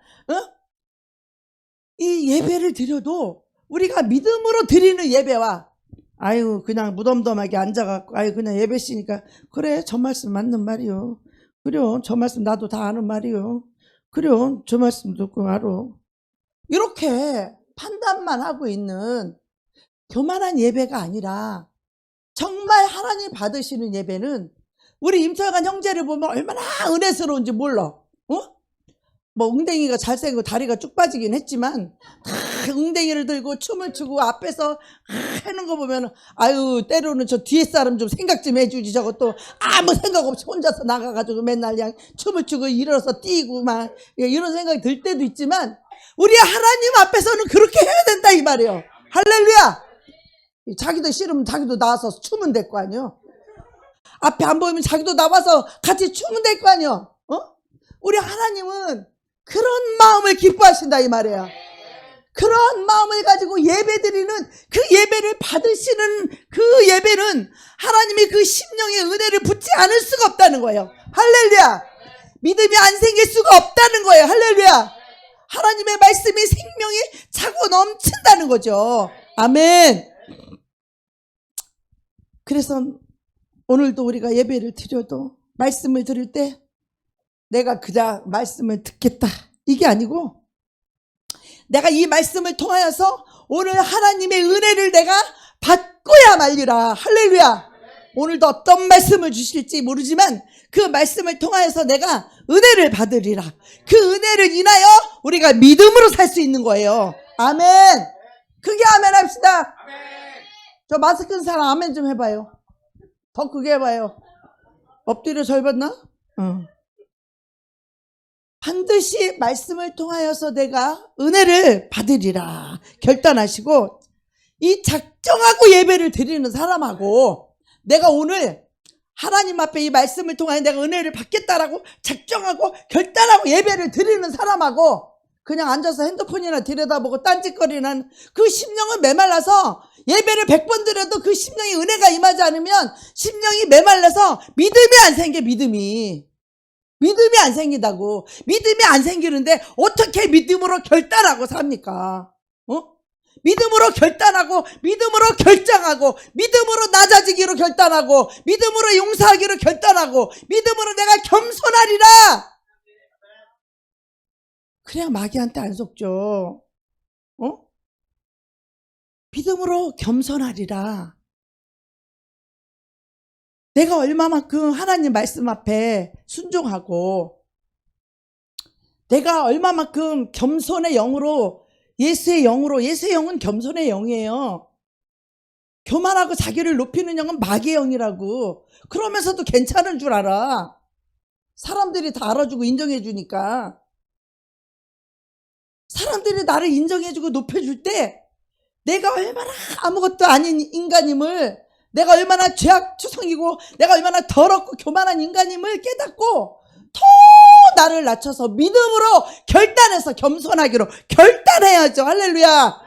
이 예배를 드려도 우리가 믿음으로 드리는 예배와, 아유, 그냥 무덤덤하게 앉아갖고, 아유, 그냥 예배시니까, 그래, 저 말씀 맞는 말이요. 그래요, 저 말씀 나도 다 아는 말이요. 그래요, 저 말씀 듣고 알아. 이렇게 판단만 하고 있는 교만한 예배가 아니라, 정말 하나님 받으시는 예배는 우리 임철관 형제를 보면 얼마나 은혜스러운지 몰라. 뭐 웅댕이가 잘생기고 다리가 쭉 빠지긴 했지만 다 웅댕이를 들고 춤을 추고 앞에서 하는 거 보면, 아유, 때로는 저 뒤에 사람 좀 생각 좀 해주지. 저것도 아무 생각 없이 혼자서 나가가지고 맨날 그냥 춤을 추고 일어서 뛰고 막 이런 생각이 들 때도 있지만, 우리 하나님 앞에서는 그렇게 해야 된다 이 말이에요. 할렐루야. 자기도 싫으면 자기도 나와서 추면 될 거 아니에요. 앞에 안 보이면 자기도 나와서 같이 추면 될 거 아니에요. 우리 하나님은 그런 마음을 기뻐하신다 이 말이에요. 그런 마음을 가지고 예배드리는 그 예배를 받으시는 그 예배는 하나님이 그 심령의 은혜를 붓지 않을 수가 없다는 거예요. 할렐루야. 믿음이 안 생길 수가 없다는 거예요. 할렐루야. 하나님의 말씀이 생명이 차고 넘친다는 거죠. 아멘. 그래서 오늘도 우리가 예배를 드려도 말씀을 들을 때 내가 그냥 말씀을 듣겠다 이게 아니고, 내가 이 말씀을 통하여서 오늘 하나님의 은혜를 내가 받고야 말리라. 할렐루야. 오늘도 어떤 말씀을 주실지 모르지만 그 말씀을 통하여서 내가 은혜를 받으리라. 그 은혜를 인하여 우리가 믿음으로 살 수 있는 거예요. 아멘. 크게 아멘 합시다. 저 마스크 끈 사람 아멘 좀 해봐요. 더 크게 해봐요. 엎드려 절 봤나? 반드시 말씀을 통하여서 내가 은혜를 받으리라 결단하시고, 이 작정하고 예배를 드리는 사람하고, 내가 오늘 하나님 앞에 이 말씀을 통하여 내가 은혜를 받겠다라고 작정하고 결단하고 예배를 드리는 사람하고, 그냥 앉아서 핸드폰이나 들여다보고 딴짓거리는 그 심령은 메말라서 예배를 100번 드려도 그 심령이 은혜가 임하지 않으면 심령이 메말라서 믿음이 안 생겨. 믿음이 안 생긴다고. 믿음이 안 생기는데 어떻게 믿음으로 결단하고 삽니까? 믿음으로 결단하고, 믿음으로 결정하고, 믿음으로 낮아지기로 결단하고, 믿음으로 용서하기로 결단하고, 믿음으로 내가 겸손하리라. 그냥 마귀한테 안 속죠. 믿음으로 겸손하리라. 내가 얼마만큼 하나님 말씀 앞에 순종하고, 내가 얼마만큼 겸손의 영으로, 예수의 영으로, 예수의 영은 겸손의 영이에요. 교만하고 자기를 높이는 영은 마귀의 영이라고. 그러면서도 괜찮은 줄 알아. 사람들이 다 알아주고 인정해주니까. 사람들이 나를 인정해주고 높여줄 때 내가 얼마나 아무것도 아닌 인간임을, 내가 얼마나 죄악투성이고 내가 얼마나 더럽고 교만한 인간임을 깨닫고 더 나를 낮춰서 믿음으로 결단해서 겸손하기로 결단해야죠. 할렐루야.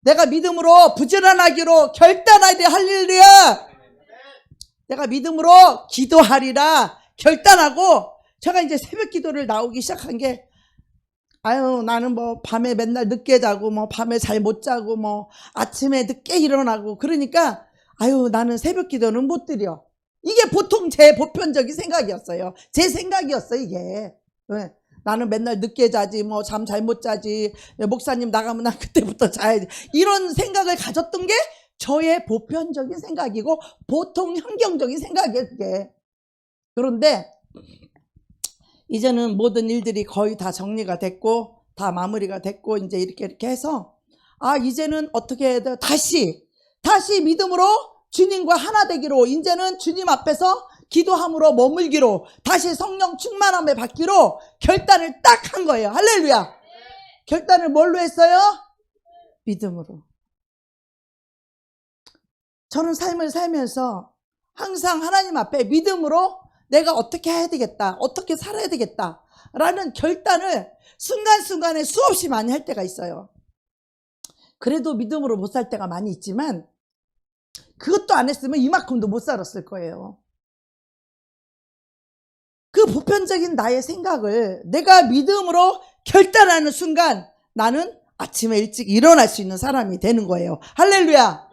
내가 믿음으로 부지런하기로 결단하리라. 할렐루야. 내가 믿음으로 기도하리라 결단하고, 제가 이제 새벽 기도를 나오기 시작한 게, 아유, 나는 뭐 밤에 맨날 늦게 자고 뭐 밤에 잘 못 자고 뭐 아침에 늦게 일어나고 그러니까, 아유, 나는 새벽 기도는 못 드려. 이게 보통 제 보편적인 생각이었어요. 제 생각이었어요, 이게. 네. 나는 맨날 늦게 자지, 뭐 잠 잘 못 자지, 목사님 나가면 난 그때부터 자야지. 이런 생각을 가졌던 게 저의 보편적인 생각이고 보통 환경적인 생각이에요, 그게. 그런데 이제는 모든 일들이 거의 다 정리가 됐고 다 마무리가 됐고 이제 이렇게 해서, 이제는 어떻게 해야 돼? 다시 믿음으로 주님과 하나 되기로, 이제는 주님 앞에서 기도함으로 머물기로 다시 성령 충만함을 받기로 결단을 딱 한 거예요. 할렐루야. 결단을 뭘로 했어요? 믿음으로. 저는 삶을 살면서 항상 하나님 앞에 믿음으로 내가 어떻게 해야 되겠다, 어떻게 살아야 되겠다 라는 결단을 순간순간에 수없이 많이 할 때가 있어요. 그래도 믿음으로 못 살 때가 많이 있지만 그것도 안 했으면 이만큼도 못 살았을 거예요. 그 보편적인 나의 생각을 내가 믿음으로 결단하는 순간 나는 아침에 일찍 일어날 수 있는 사람이 되는 거예요. 할렐루야.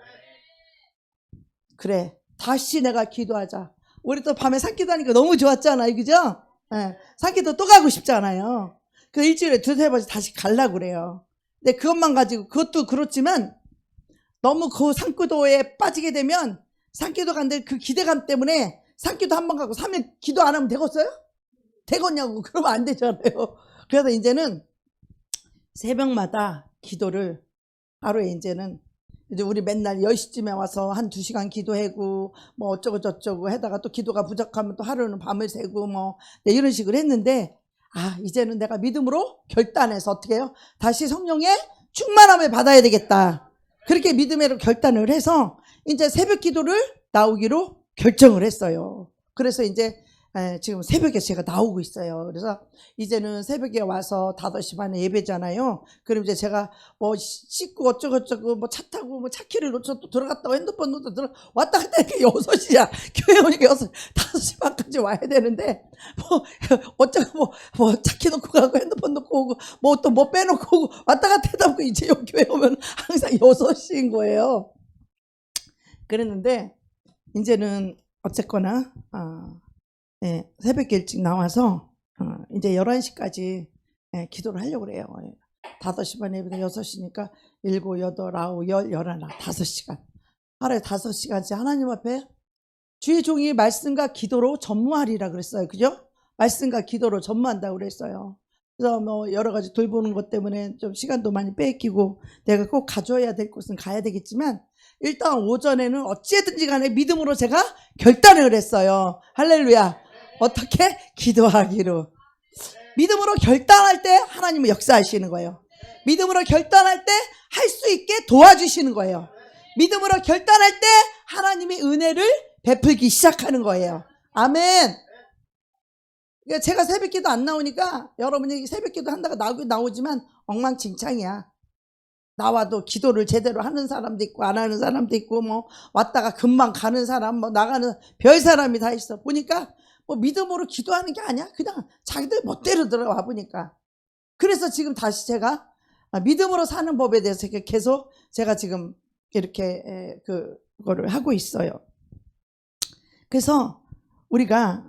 그래, 다시 내가 기도하자. 우리 또 밤에 산기도 하니까 너무 좋았잖아요. 그죠? 네, 산기도 또 가고 싶잖아요. 그 일주일에 두세 번씩 다시 가려고 그래요. 근데 그것만 가지고, 그것도 그렇지만 너무 그 산기도에 빠지게 되면 산기도 간데 그 기대감 때문에 산기도 한 번 가고 3일 기도 안 하면 되겠어요? 되겠냐고. 그러면 안 되잖아요. 그래서 이제는 새벽마다 기도를 하루에 이제는 이제 우리 맨날 10시쯤에 와서 한 2시간 기도하고 뭐 어쩌고 저쩌고 하다가 또 기도가 부족하면 또 하루는 밤을 새고 뭐 이런 식으로 했는데, 이제는 내가 믿음으로 결단해서 어떻게 해요? 다시 성령의 충만함을 받아야 되겠다. 그렇게 믿음으로 결단을 해서 이제 새벽 기도를 나오기로 결정을 했어요. 그래서 이제 지금 새벽에 제가 나오고 있어요. 그래서 이제는 새벽에 와서 5시 반에 예배잖아요. 그럼 이제 제가 뭐 씻고 어쩌고저쩌고 뭐 차 타고 뭐 차키를 놓쳐 또 들어갔다가 핸드폰 놓쳐 왔다 갔다 하니까 6시야. 교회 오니까 5시 반까지 와야 되는데 뭐 어쩌고 뭐 차키 놓고 가고 핸드폰 놓고 오고 뭐 또 뭐 빼놓고 오고 왔다 갔다 하다 보고 이제 여기 교회 오면 항상 6시인 거예요. 그랬는데 이제는 어쨌거나 새벽 일찍 나와서 이제 11시까지 기도를 하려고 그래요. 5시 반에 예배가 6시니까 7, 8, 9, 10, 11, 5시간. 하루에 5시간씩 하나님 앞에 주의 종이 말씀과 기도로 전무하리라 그랬어요. 그죠? 말씀과 기도로 전무한다고 그랬어요. 그래서 뭐 여러 가지 돌보는 것 때문에 좀 시간도 많이 뺏기고 내가 꼭 가져야 될 곳은 가야 되겠지만 일단 오전에는 어찌든지 간에 믿음으로 제가 결단을 했어요. 할렐루야. 어떻게? 기도하기로. 믿음으로 결단할 때 하나님은 역사하시는 거예요. 믿음으로 결단할 때 할 수 있게 도와주시는 거예요. 믿음으로 결단할 때 하나님이 은혜를 베풀기 시작하는 거예요. 아멘. 제가 새벽기도 안 나오니까 여러분이 새벽기도 한다고 나오지만 엉망진창이야. 나와도 기도를 제대로 하는 사람도 있고 안 하는 사람도 있고 뭐 왔다가 금방 가는 사람 뭐 나가는 별 사람이 다 있어. 보니까 뭐 믿음으로 기도하는 게 아니야. 그냥 자기들 멋대로 들어와 보니까. 그래서 지금 다시 제가 믿음으로 사는 법에 대해서 계속 제가 지금 이렇게 그거를 하고 있어요. 그래서 우리가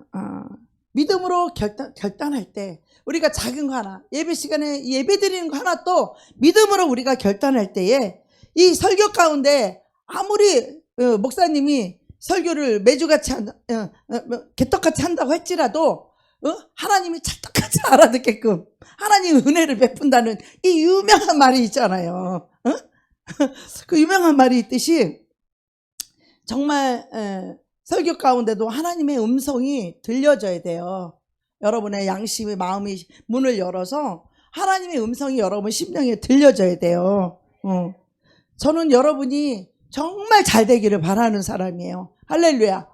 믿음으로 결단할 때 우리가 작은 거 하나, 예배 시간에 예배 드리는 거 하나 또 믿음으로 우리가 결단할 때에 이 설교 가운데 아무리 목사님이 설교를 매주같이 개떡같이 한다고 할지라도 하나님이 찰떡같이 알아듣게끔 하나님 은혜를 베푼다는 이 유명한 말이 있잖아요. 그 유명한 말이 있듯이 정말 설교 가운데도 하나님의 음성이 들려져야 돼요. 여러분의 양심의 마음이 문을 열어서 하나님의 음성이 여러분 심령에 들려져야 돼요. 저는 여러분이 정말 잘 되기를 바라는 사람이에요. 할렐루야.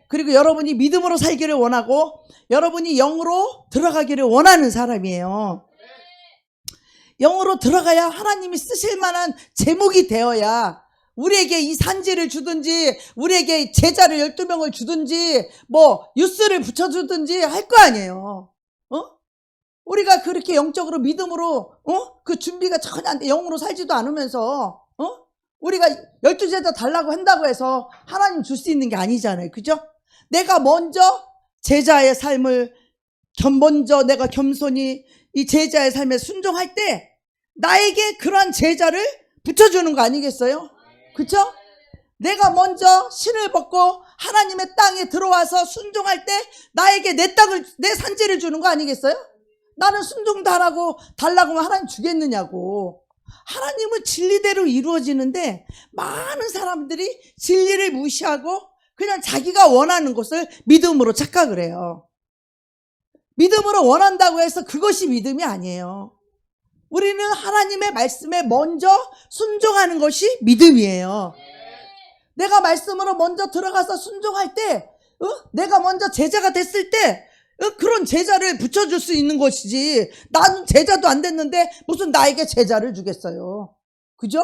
그리고 여러분이 믿음으로 살기를 원하고 여러분이 영으로 들어가기를 원하는 사람이에요. 영으로 들어가야 하나님이 쓰실 만한 제목이 되어야 우리에게 이 산지를 주든지 우리에게 제자를 12명을 주든지 뭐 뉴스를 붙여주든지 할 거 아니에요. 우리가 그렇게 영적으로 믿음으로 그 준비가 전혀 안 돼. 영으로 살지도 않으면서 우리가 12제자 달라고 한다고 해서 하나님 줄 수 있는 게 아니잖아요. 그죠? 내가 먼저 제자의 삶을 먼저 내가 겸손히 이 제자의 삶에 순종할 때 나에게 그러한 제자를 붙여주는 거 아니겠어요? 그쵸? 내가 먼저 신을 벗고 하나님의 땅에 들어와서 순종할 때 나에게 내 산지를 주는 거 아니겠어요? 나는 순종도 안 하고 달라고 하면 하나님 주겠느냐고. 하나님은 진리대로 이루어지는데 많은 사람들이 진리를 무시하고 그냥 자기가 원하는 것을 믿음으로 착각을 해요. 믿음으로 원한다고 해서 그것이 믿음이 아니에요. 우리는 하나님의 말씀에 먼저 순종하는 것이 믿음이에요. 내가 말씀으로 먼저 들어가서 순종할 때, 내가 먼저 제자가 됐을 때, 그런 제자를 붙여줄 수 있는 것이지. 나는 제자도 안 됐는데 무슨 나에게 제자를 주겠어요. 그죠?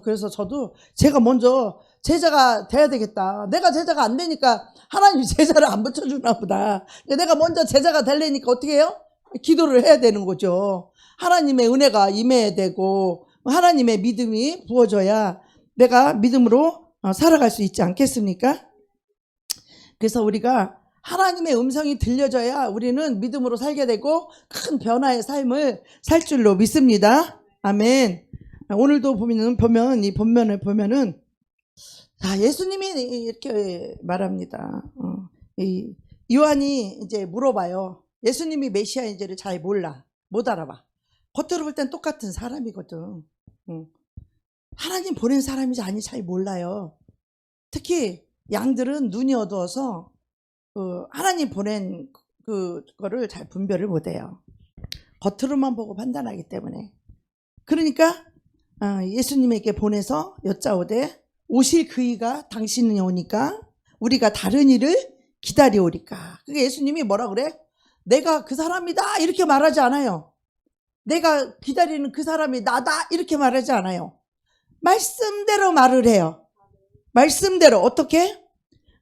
그래서 저도 제가 먼저 제자가 돼야 되겠다. 내가 제자가 안 되니까 하나님이 제자를 안 붙여주나 보다. 내가 먼저 제자가 되려니까 어떻게 해요? 기도를 해야 되는 거죠. 하나님의 은혜가 임해야 되고 하나님의 믿음이 부어져야 내가 믿음으로 살아갈 수 있지 않겠습니까? 그래서 우리가 하나님의 음성이 들려져야 우리는 믿음으로 살게 되고 큰 변화의 삶을 살 줄로 믿습니다. 아멘. 오늘도 보면 이 본면을 보면은 예수님이 이렇게 말합니다. 요한이 이제 물어봐요. 예수님이 메시아인지를 잘 몰라. 못 알아봐. 겉으로 볼 땐 똑같은 사람이거든. 하나님 보낸 사람인지 아닌지 잘 몰라요. 특히 양들은 눈이 어두워서 하나님 보낸 그거를 잘 분별을 못해요. 겉으로만 보고 판단하기 때문에. 그러니까 예수님에게 보내서 여짜오되 오실 그이가 당신이 오니까 우리가 다른 일을 기다려오리까. 그게 예수님이 뭐라 그래? 내가 그 사람이다 이렇게 말하지 않아요. 내가 기다리는 그 사람이 나다 이렇게 말하지 않아요. 말씀대로 말을 해요. 말씀대로. 어떻게?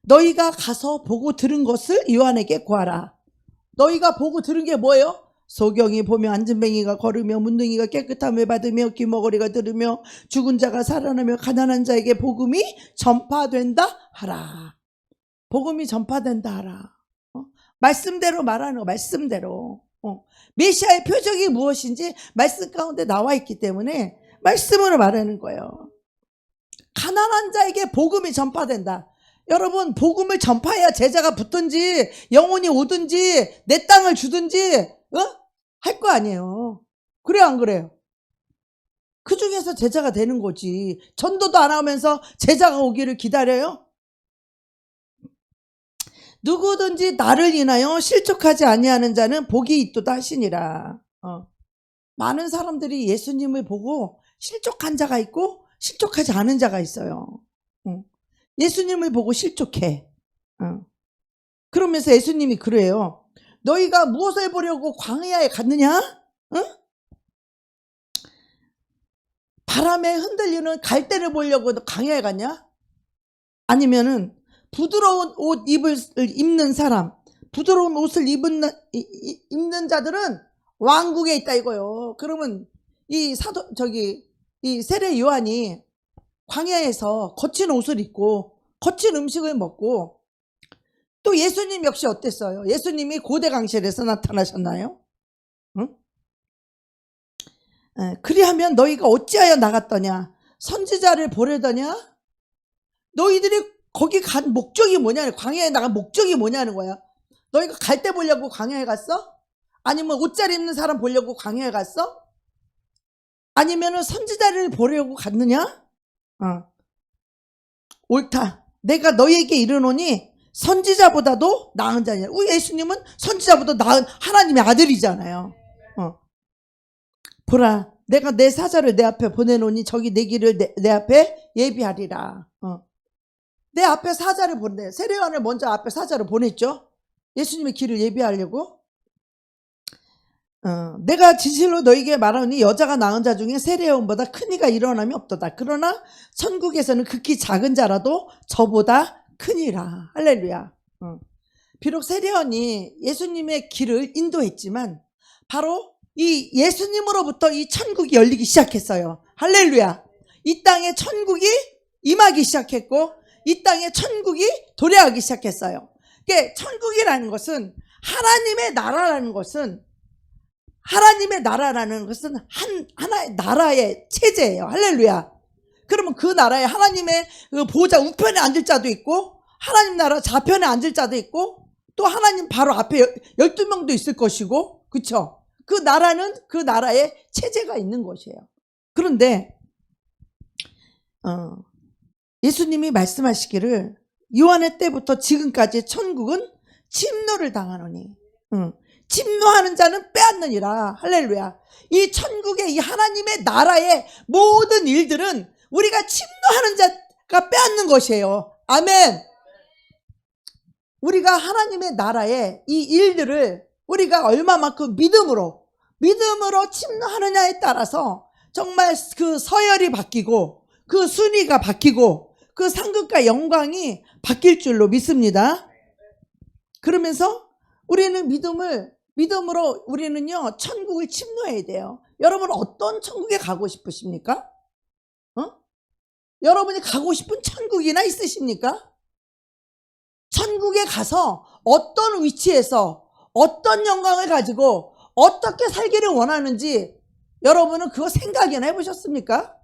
너희가 가서 보고 들은 것을 요한에게 구하라. 너희가 보고 들은 게 뭐예요? 소경이 보며 앉은뱅이가 걸으며 문둥이가 깨끗함을 받으며 귀머거리가 들으며 죽은 자가 살아나며 가난한 자에게 복음이 전파된다 하라. 복음이 전파된다 하라. 말씀대로 말하는 거. 말씀대로. 메시아의 표적이 무엇인지 말씀 가운데 나와 있기 때문에 말씀으로 말하는 거예요. 가난한 자에게 복음이 전파된다. 여러분, 복음을 전파해야 제자가 붙든지 영혼이 오든지 내 땅을 주든지 할 거 아니에요. 그래요, 안 그래요? 그 중에서 제자가 되는 거지. 전도도 안 하면서 제자가 오기를 기다려요? 누구든지 나를 인하여 실족하지 아니하는 자는 복이 있도다 하시니라. 많은 사람들이 예수님을 보고 실족한 자가 있고 실족하지 않은 자가 있어요. 예수님을 보고 실족해. 그러면서 예수님이 그래요. 너희가 무엇을 보려고 광야에 갔느냐? 바람에 흔들리는 갈대를 보려고 광야에 갔냐? 아니면은 부드러운 옷 입는 사람, 부드러운 옷을 입는 자들은 왕국에 있다 이거요. 그러면 이 세례 요한이 광야에서 거친 옷을 입고 거친 음식을 먹고 또 예수님 역시 어땠어요? 예수님이 고대강실에서 나타나셨나요? 응? 그리하면 너희가 어찌하여 나갔더냐? 선지자를 보려더냐? 너희들이 거기 간 목적이 뭐냐? 광야에 나간 목적이 뭐냐는 거야. 너희가 갈대 보려고 광야에 갔어? 아니면 옷잘 입는 사람 보려고 광야에 갔어? 아니면은 선지자를 보려고 갔느냐? 옳다. 내가 너희에게 이르노니 선지자보다도 나은 자냐. 우리 예수님은 선지자보다 나은 하나님의 아들이잖아요. 보라, 내가 내 사자를 내 앞에 보내노니 저기 내 길을 내 앞에 예비하리라. 내 앞에 사자를 보내. 세례 요한을 먼저 앞에 사자를 보냈죠. 예수님의 길을 예비하려고. 내가 진실로 너에게 말하니 여자가 낳은 자 중에 세례 요한보다 큰 이가 일어남이 없도다. 그러나 천국에서는 극히 작은 자라도 저보다 크니라. 할렐루야. 비록 세례 요한이 예수님의 길을 인도했지만 바로 이 예수님으로부터 이 천국이 열리기 시작했어요. 할렐루야. 이 땅에 천국이 임하기 시작했고 이 땅에 천국이 도래하기 시작했어요. 그러니까 천국이라는 것은 하나님의 나라라는 것은 하나의 나라의 체제예요. 할렐루야. 그러면 그 나라에 하나님의 그 보좌 우편에 앉을 자도 있고 하나님 나라 좌편에 앉을 자도 있고 또 하나님 바로 앞에 12명도 있을 것이고, 그쵸? 그 나라는 그 나라의 체제가 있는 것이에요. 그런데 예수님이 말씀하시기를 요한의 때부터 지금까지 천국은 침노를 당하노니 침노하는 자는 빼앗느니라. 할렐루야. 이 천국의 이 하나님의 나라의 모든 일들은 우리가 침노하는 자가 빼앗는 것이에요. 아멘. 우리가 하나님의 나라의 이 일들을 우리가 얼마만큼 믿음으로 침노하느냐에 따라서 정말 그 서열이 바뀌고 그 순위가 바뀌고 그 상급과 영광이 바뀔 줄로 믿습니다. 그러면서 우리는 믿음으로 우리는요 천국을 침노해야 돼요. 여러분 어떤 천국에 가고 싶으십니까? 여러분이 가고 싶은 천국이나 있으십니까? 천국에 가서 어떤 위치에서 어떤 영광을 가지고 어떻게 살기를 원하는지 여러분은 그거 생각이나 해보셨습니까?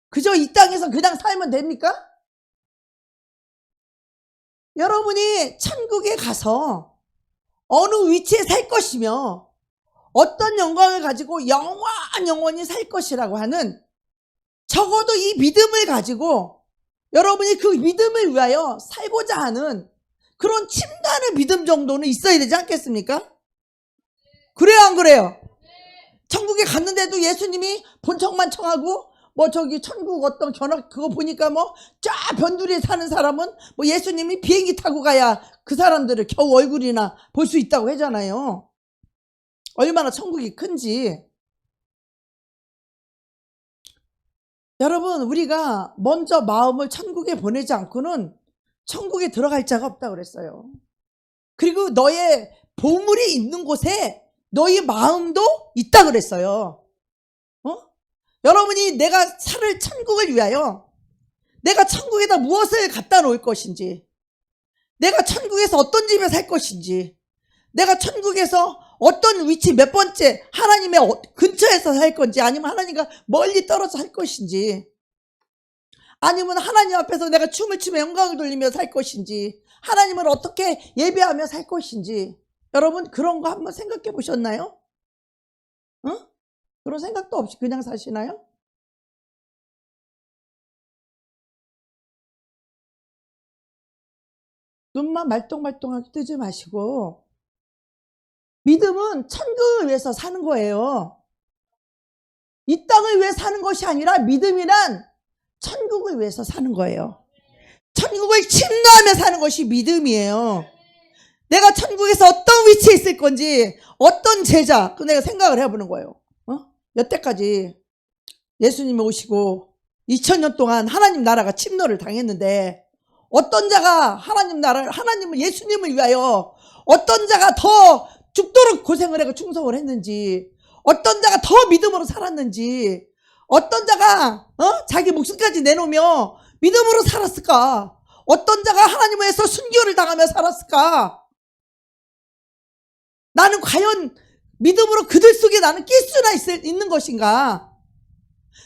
그저 이 땅에서 그냥 살면 됩니까? 여러분이 천국에 가서 어느 위치에 살 것이며 어떤 영광을 가지고 영원히 살 것이라고 하는 적어도 이 믿음을 가지고 여러분이 그 믿음을 위하여 살고자 하는 그런 침노하는 믿음 정도는 있어야 되지 않겠습니까? 그래요, 안 그래요? 천국에 갔는데도 예수님이 본청만 청하고 저기 천국 어떤 견학 그거 보니까 쫙 변두리에 사는 사람은 예수님이 비행기 타고 가야 그 사람들을 겨우 얼굴이나 볼 수 있다고 하잖아요. 얼마나 천국이 큰지. 여러분 우리가 먼저 마음을 천국에 보내지 않고는 천국에 들어갈 자가 없다고 그랬어요. 그리고 너의 보물이 있는 곳에 너의 마음도 있다 그랬어요. 여러분이 내가 살 천국을 위하여 내가 천국에다 무엇을 갖다 놓을 것인지, 내가 천국에서 어떤 집에 살 것인지, 내가 천국에서 어떤 위치 몇 번째 하나님의 근처에서 살 건지, 아니면 하나님과 멀리 떨어져 살 것인지, 아니면 하나님 앞에서 내가 춤을 추며 영광을 돌리며 살 것인지, 하나님을 어떻게 예배하며 살 것인지, 여러분 그런 거 한번 생각해 보셨나요? 그런 생각도 없이 그냥 사시나요? 눈만 말똥말똥하게 뜨지 마시고 믿음은 천국을 위해서 사는 거예요. 이 땅을 위해 사는 것이 아니라 믿음이란 천국을 위해서 사는 거예요. 천국을 침노하며 사는 것이 믿음이에요. 내가 천국에서 어떤 위치에 있을 건지, 어떤 제자, 그 내가 생각을 해보는 거예요. 여태까지 예수님이 오시고 2000년 동안 하나님 나라가 침노를 당했는데 어떤 자가 하나님을 예수님을 위하여 어떤 자가 더 죽도록 고생을 하고 충성을 했는지, 어떤 자가 더 믿음으로 살았는지, 어떤 자가 자기 목숨까지 내놓으며 믿음으로 살았을까? 어떤 자가 하나님을 위해서 순교를 당하며 살았을까? 나는 과연 믿음으로 그들 속에 나는 낄 수나 있는 것인가?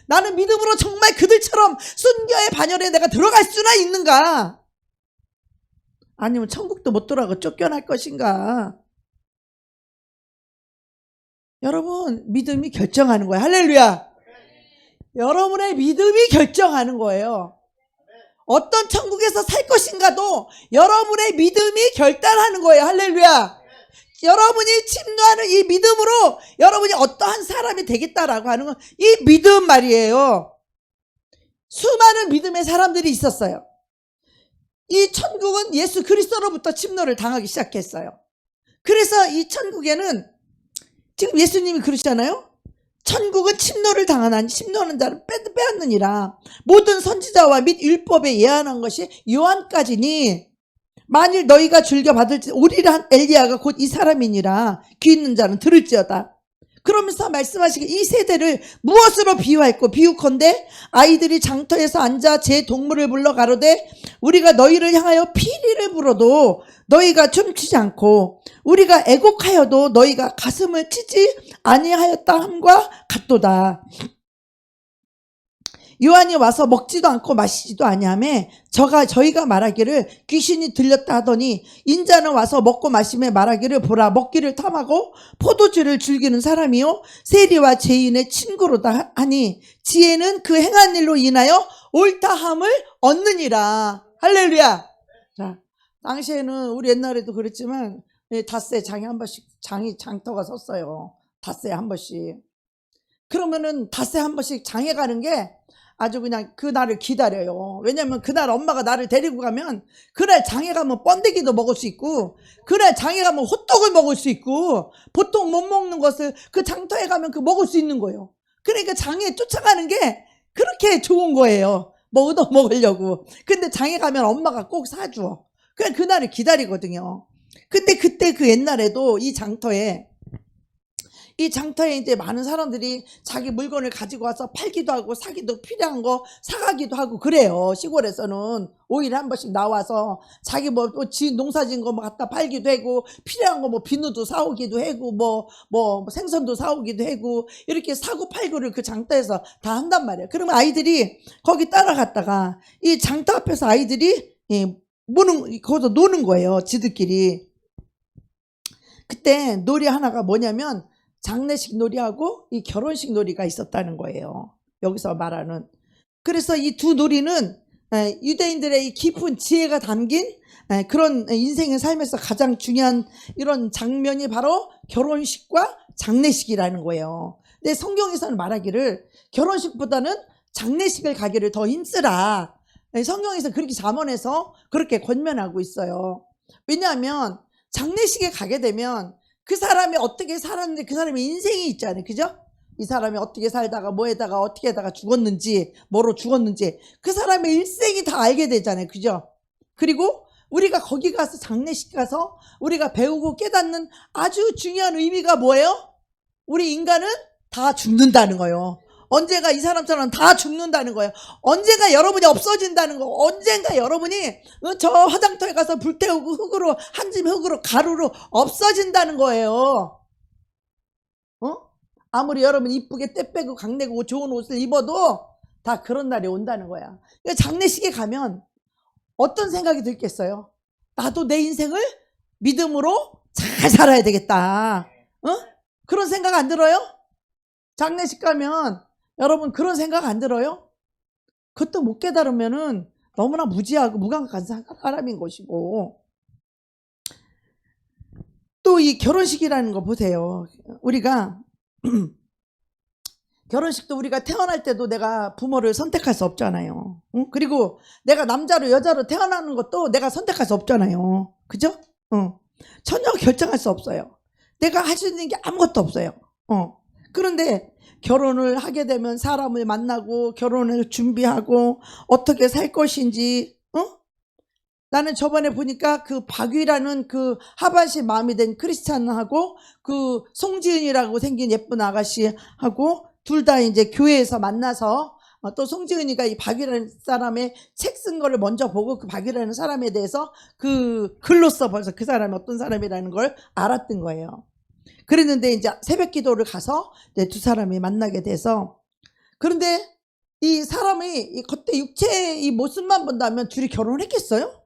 나는 믿음으로 정말 그들처럼 순교의 반열에 내가 들어갈 수나 있는가? 아니면 천국도 못 들어가고 쫓겨날 것인가? 여러분 믿음이 결정하는 거예요. 할렐루야. 여러분의 믿음이 결정하는 거예요. 어떤 천국에서 살 것인가도 여러분의 믿음이 결단하는 거예요. 할렐루야. 여러분이 침노하는 이 믿음으로 여러분이 어떠한 사람이 되겠다라고 하는 건 이 믿음 말이에요. 수많은 믿음의 사람들이 있었어요. 이 천국은 예수 그리스도로부터 침노를 당하기 시작했어요. 그래서 이 천국에는 지금 예수님이 그러시잖아요. 천국은 침노를 당하나니 침노하는 자를 빼앗느니라. 모든 선지자와 및 율법에 예언한 것이 요한까지니 만일 너희가 즐겨 받을지 오리라 한 엘리야가 곧 이 사람이니라. 귀 있는 자는 들을지어다. 그러면서 말씀하시기에 이 세대를 무엇으로 비유할꼬? 비유컨대 아이들이 장터에서 앉아 제 동물을 불러 가로되 우리가 너희를 향하여 피리를 불어도 너희가 춤추지 않고 우리가 애곡하여도 너희가 가슴을 치지 아니하였다 함과 같도다. 요한이 와서 먹지도 않고 마시지도 아니하며 저희가 말하기를 귀신이 들렸다 하더니 인자는 와서 먹고 마시며 말하기를 보라 먹기를 탐하고 포도주를 즐기는 사람이요 세리와 죄인의 친구로다 하니 지혜는 그 행한 일로 인하여 옳다함을 얻느니라. 할렐루야. 자, 당시에는 우리 옛날에도 그랬지만 닷새 장에 한 번씩 장터가 섰어요. 닷새 한 번씩. 그러면은 닷새 한 번씩 장에 가는 게 아주 그냥 그날을 기다려요. 왜냐면 그날 엄마가 나를 데리고 가면 그날 장에 가면 번데기도 먹을 수 있고 그날 장에 가면 호떡을 먹을 수 있고 보통 못 먹는 것을 그 장터에 가면 그 먹을 수 있는 거예요. 그러니까 장에 쫓아가는 게 그렇게 좋은 거예요. 뭐 얻어 먹으려고. 근데 장에 가면 엄마가 꼭 사줘. 그냥 그날을 기다리거든요. 근데 그때 그 옛날에도 이 장터에 이제 많은 사람들이 자기 물건을 가지고 와서 팔기도 하고 사기도 필요한 거 사가기도 하고 그래요. 시골에서는 5일에 한 번씩 나와서 자기 농사진 거 갖다 팔기도 하고 필요한 거 비누도 사오기도 하고 생선도 사오기도 하고 이렇게 사고 팔고를 그 장터에서 다 한단 말이에요. 그러면 아이들이 거기 따라갔다가 이 장터 앞에서 아이들이 거기서 노는 거예요. 지들끼리. 그때 놀이 하나가 뭐냐면 장례식 놀이하고 이 결혼식 놀이가 있었다는 거예요. 여기서 말하는. 그래서 이 두 놀이는 유대인들의 이 깊은 지혜가 담긴 그런 인생의 삶에서 가장 중요한 이런 장면이 바로 결혼식과 장례식이라는 거예요. 근데 성경에서는 말하기를 결혼식보다는 장례식을 가기를 더 힘쓰라. 성경에서 그렇게 잠언해서 그렇게 권면하고 있어요. 왜냐하면 장례식에 가게 되면 그 사람이 어떻게 살았는지 그 사람의 인생이 있잖아요. 그죠? 이 사람이 어떻게 살다가 뭐에다가 어떻게 하다가 죽었는지 뭐로 죽었는지 그 사람의 일생이 다 알게 되잖아요. 그죠? 그리고 우리가 거기 가서 장례식 가서 우리가 배우고 깨닫는 아주 중요한 의미가 뭐예요? 우리 인간은 다 죽는다는 거예요. 언젠가 이 사람처럼 다 죽는다는 거예요. 언젠가 여러분이 없어진다는 거. 언젠가 여러분이 저 화장터에 가서 불태우고 흙으로 한 짐 흙으로 가루로 없어진다는 거예요. 아무리 여러분 이쁘게 때 빼고 강내고 좋은 옷을 입어도 다 그런 날이 온다는 거야. 장례식에 가면 어떤 생각이 들겠어요? 나도 내 인생을 믿음으로 잘 살아야 되겠다. 그런 생각 안 들어요? 장례식 가면 여러분 그런 생각 안 들어요? 그것도 못 깨달으면은 너무나 무지하고 무감각한 사람인 것이고. 또 이 결혼식이라는 거 보세요. 우리가 결혼식도 우리가 태어날 때도 내가 부모를 선택할 수 없잖아요. 그리고 내가 남자로 여자로 태어나는 것도 내가 선택할 수 없잖아요. 그죠? 전혀 결정할 수 없어요. 내가 할 수 있는 게 아무것도 없어요. 그런데 결혼을 하게 되면 사람을 만나고 결혼을 준비하고 어떻게 살 것인지. 나는 저번에 보니까 그 박위라는 그 하반신 마음이 된 크리스찬하고 그 송지은이라고 생긴 예쁜 아가씨하고 둘 다 이제 교회에서 만나서 또 송지은이가 이 박위라는 사람의 책 쓴 거를 먼저 보고 그 박위라는 사람에 대해서 그 글로써 벌써 그 사람이 어떤 사람이라는 걸 알았던 거예요. 그랬는데 이제 새벽 기도를 가서 이제 두 사람이 만나게 돼서, 그런데 이 사람이 겉에 육체의 이 모습만 본다면 둘이 결혼을 했겠어요?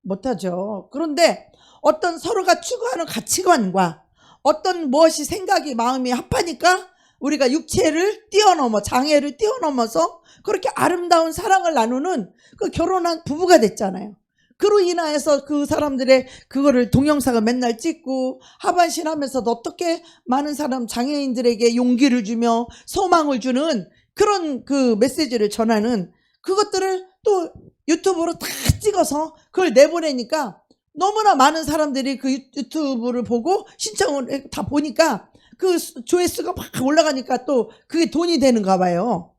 못하죠. 그런데 어떤 서로가 추구하는 가치관과 어떤 무엇이 생각이 마음이 합하니까 우리가 육체를 뛰어넘어 장애를 뛰어넘어서 그렇게 아름다운 사랑을 나누는 그 결혼한 부부가 됐잖아요. 그로 인하여서 그 사람들의 그거를 동영상을 맨날 찍고 하반신 하면서도 어떻게 많은 사람 장애인들에게 용기를 주며 소망을 주는 그런 그 메시지를 전하는 그것들을 또 유튜브로 다 찍어서 그걸 내보내니까 너무나 많은 사람들이 그 유튜브를 보고 신청을 다 보니까 그 조회수가 막 올라가니까 또 그게 돈이 되는가 봐요.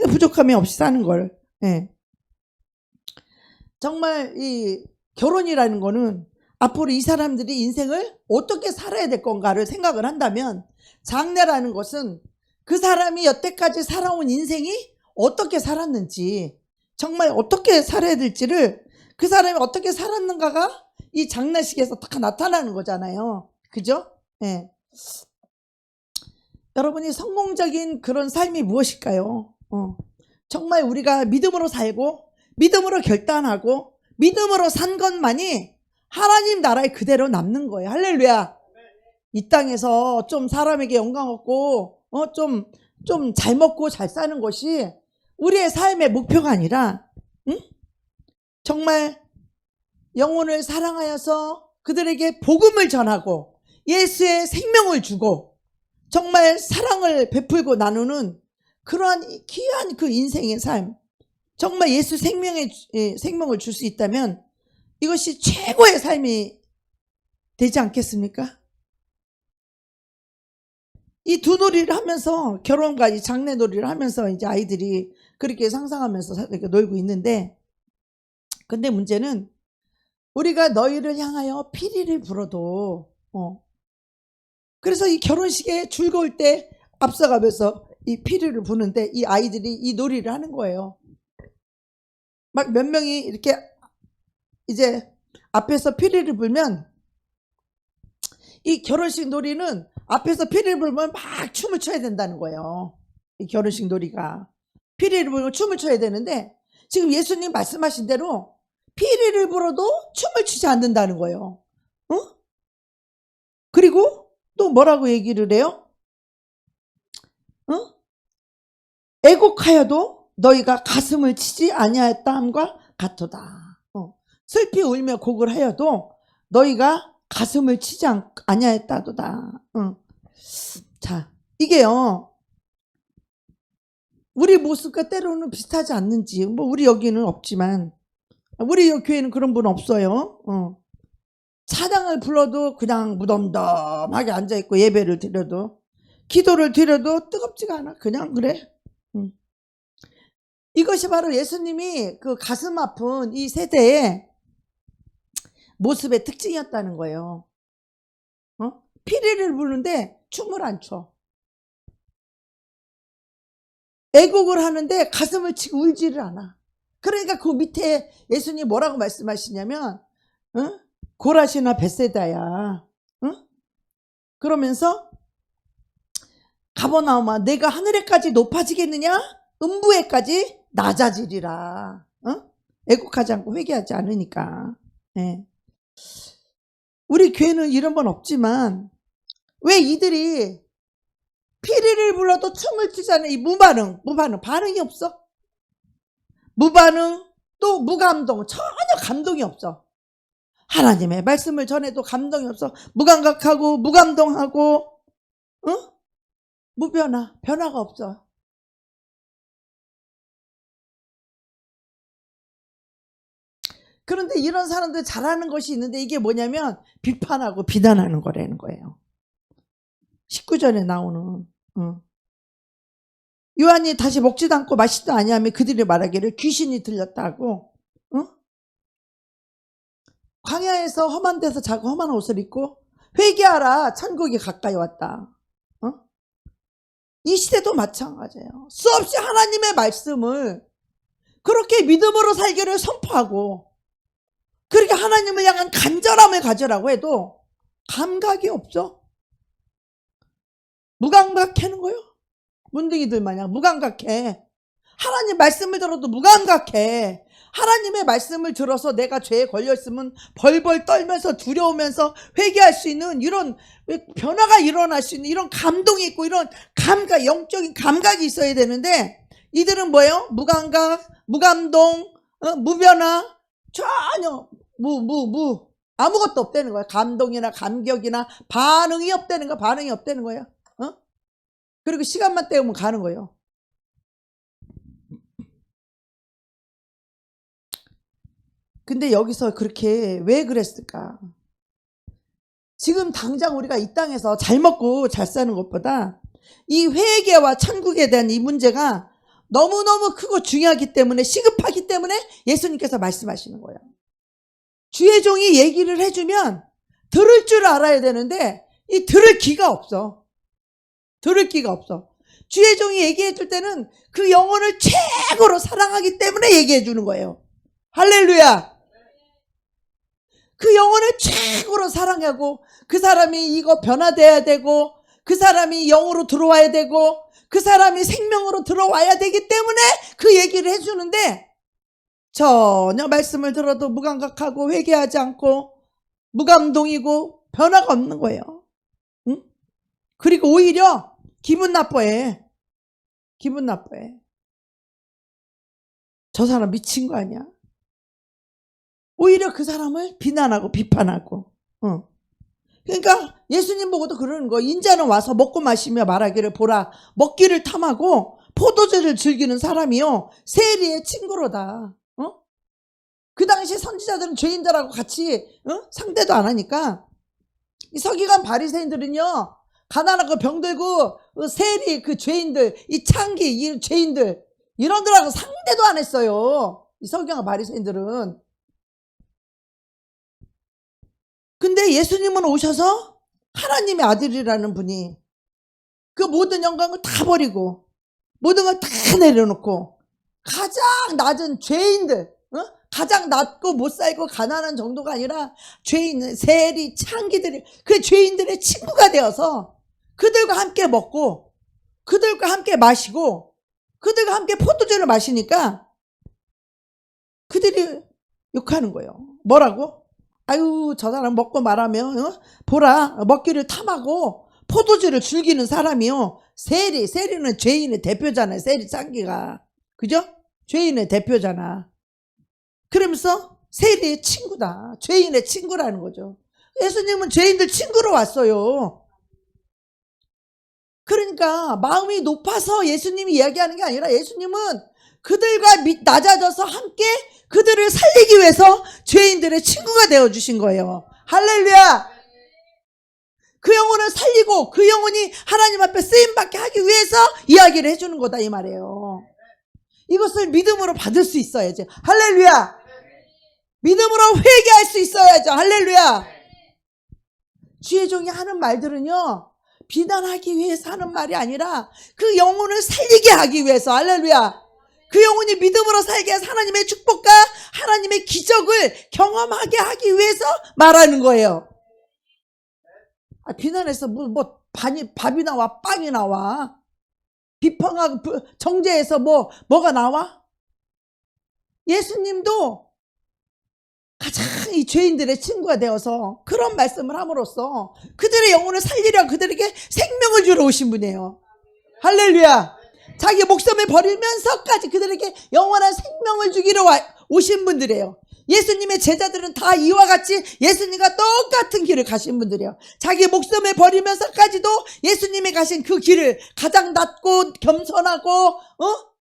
부족함이 없이 사는 걸. 예. 정말 이 결혼이라는 거는 앞으로 이 사람들이 인생을 어떻게 살아야 될 건가를 생각을 한다면, 장례라는 것은 그 사람이 여태까지 살아온 인생이 어떻게 살았는지, 정말 어떻게 살아야 될지를, 그 사람이 어떻게 살았는가가 이 장례식에서 다 나타나는 거잖아요. 그죠? 예. 여러분이 성공적인 그런 삶이 무엇일까요? 정말 우리가 믿음으로 살고 믿음으로 결단하고 믿음으로 산 것만이 하나님 나라에 그대로 남는 거예요. 할렐루야. 이 땅에서 좀 사람에게 영광 얻고 좀 잘 먹고 잘 사는 것이 우리의 삶의 목표가 아니라 정말 영혼을 사랑하여서 그들에게 복음을 전하고 예수의 생명을 주고 정말 사랑을 베풀고 나누는 그러한 귀한 그 인생의 삶, 정말 예수 생명을 줄 수 있다면 이것이 최고의 삶이 되지 않겠습니까? 이 두 놀이를 하면서 결혼과 이 장래 놀이를 하면서 이제 아이들이 그렇게 상상하면서 이렇게 놀고 있는데, 근데 문제는 우리가 너희를 향하여 피리를 불어도 그래서 이 결혼식에 즐거울 때 앞서가면서 이 피리를 부는데 이 아이들이 이 놀이를 하는 거예요. 막 몇 명이 이렇게 이제 앞에서 피리를 불면 이 결혼식 놀이는 앞에서 피리를 불면 막 춤을 춰야 된다는 거예요. 이 결혼식 놀이가 피리를 불면 춤을 춰야 되는데 지금 예수님 말씀하신 대로 피리를 불어도 춤을 추지 않는다는 거예요. 그리고 또 뭐라고 얘기를 해요? 애곡하여도 너희가 가슴을 치지 아니하였다함과 같도다. 슬피 울며 곡을 하여도 너희가 가슴을 치지 아니하였다도다. 자, 이게요, 우리 모습과 때로는 비슷하지 않는지, 뭐 우리 여기는 없지만 우리 교회는 그런 분 없어요. 찬양을 불러도 그냥 무덤덤하게 앉아있고 예배를 드려도 기도를 드려도 뜨겁지가 않아. 그냥 그래. 이것이 바로 예수님이 그 가슴 아픈 이 세대의 모습의 특징이었다는 거예요. 피리를 부르는데 춤을 안 춰. 애곡을 하는데 가슴을 치고 울지를 않아. 그러니까 그 밑에 예수님이 뭐라고 말씀하시냐면 고라시나 벳세다야. 그러면서 가버나움아 내가 하늘에까지 높아지겠느냐? 음부에까지 낮아지리라. 애곡하지 않고 회개하지 않으니까. 네. 우리 교회는 이런 건 없지만 왜 이들이 피리를 불러도 춤을 추잖아요. 이 무반응 반응이 없어. 무반응 또 무감동, 전혀 감동이 없어. 하나님의 말씀을 전해도 감동이 없어. 무감각하고 무감동하고 변화가 없어. 그런데 이런 사람들 잘하는 것이 있는데 이게 뭐냐면 비판하고 비난하는 거라는 거예요. 19절에 나오는 요한이 다시 먹지도 않고 마시지도 아니하며 그들이 말하기를 귀신이 들렸다고. 광야에서 험한 데서 자고 험한 옷을 입고 회개하라 천국이 가까이 왔다. 이 시대도 마찬가지예요. 수없이 하나님의 말씀을 그렇게 믿음으로 살기를 선포하고 그렇게 하나님을 향한 간절함을 가져라고 해도 감각이 없어. 무감각하는 거요. 문둥이들 마냥 무감각해. 하나님 말씀을 들어도 무감각해. 하나님의 말씀을 들어서 내가 죄에 걸려있으면 벌벌 떨면서 두려우면서 회개할 수 있는 이런 변화가 일어날 수 있는 이런 감동이 있고 이런 감각, 영적인 감각이 있어야 되는데 이들은 뭐예요? 무감각, 무감동, 무변화, 전혀 아무것도 없다는 거야. 감동이나 감격이나 반응이 없다는 거야. 반응이 없다는 거야. 그리고 시간만 때우면 가는 거예요. 근데 여기서 그렇게 왜 그랬을까? 지금 당장 우리가 이 땅에서 잘 먹고 잘 사는 것보다 이 회개와 천국에 대한 이 문제가 너무너무 크고 중요하기 때문에 시급하기 때문에 예수님께서 말씀하시는 거예요. 주의 종이 얘기를 해주면 들을 줄 알아야 되는데 이 들을 기가 없어. 들을 기가 없어. 주의 종이 얘기해 줄 때는 그 영혼을 최고로 사랑하기 때문에 얘기해 주는 거예요. 할렐루야. 그 영혼을 최고로 사랑하고 그 사람이 이거 변화돼야 되고 그 사람이 영으로 들어와야 되고 그 사람이 생명으로 들어와야 되기 때문에 그 얘기를 해주는데 전혀 말씀을 들어도 무감각하고 회개하지 않고 무감동이고 변화가 없는 거예요. 응? 그리고 오히려 기분 나빠해. 기분 나빠해. 저 사람 미친 거 아니야? 오히려 그 사람을 비난하고 비판하고. 그러니까 예수님 보고도 그러는 거. 인자는 와서 먹고 마시며 말하기를 보라. 먹기를 탐하고 포도주를 즐기는 사람이요 세리의 친구로다. 그 당시 선지자들은 죄인들하고 같이 상대도 안 하니까 이 서기관 바리새인들은요 가난하고 병들고 세리 그 죄인들 이 창기 이 죄인들 이런들하고 상대도 안 했어요. 이 서기관 바리새인들은. 근데 예수님은 오셔서 하나님의 아들이라는 분이 그 모든 영광을 다 버리고 모든 걸 다 내려놓고 가장 낮은 죄인들 가장 낮고 못 살고 가난한 정도가 아니라 죄인, 세리, 창기들이 그 죄인들의 친구가 되어서 그들과 함께 먹고 그들과 함께 마시고 그들과 함께 포도주를 마시니까 그들이 욕하는 거예요. 뭐라고? 아유 저 사람 먹고 말하면 보라 먹기를 탐하고 포도주를 즐기는 사람이요 세리는 죄인의 대표잖아요. 세리 창기가 그죠? 죄인의 대표잖아. 그러면서 세리의 친구다. 죄인의 친구라는 거죠. 예수님은 죄인들 친구로 왔어요. 그러니까 마음이 높아서 예수님이 이야기하는 게 아니라 예수님은 그들과 낮아져서 함께 그들을 살리기 위해서 죄인들의 친구가 되어주신 거예요. 할렐루야. 그 영혼을 살리고 그 영혼이 하나님 앞에 쓰임받게 하기 위해서 이야기를 해주는 거다 이 말이에요. 이것을 믿음으로 받을 수 있어야죠. 할렐루야. 믿음으로 회개할 수 있어야죠. 할렐루야. 주의 종이 하는 말들은요 비난하기 위해서 하는 말이 아니라 그 영혼을 살리게 하기 위해서. 할렐루야. 그 영혼이 믿음으로 살게 해서 하나님의 축복과 하나님의 기적을 경험하게 하기 위해서 말하는 거예요. 비난해서 밥이 나와 빵이 나와 비평하고 정죄해서 뭐가 나와? 예수님도 가장 이 죄인들의 친구가 되어서 그런 말씀을 함으로써 그들의 영혼을 살리려 그들에게 생명을 주러 오신 분이에요. 할렐루야. 자기 목숨을 버리면서까지 그들에게 영원한 생명을 주기로 오신 분들이에요. 예수님의 제자들은 다 이와 같이 예수님과 똑같은 길을 가신 분들이에요. 자기 목숨을 버리면서까지도 예수님이 가신 그 길을 가장 낮고 겸손하고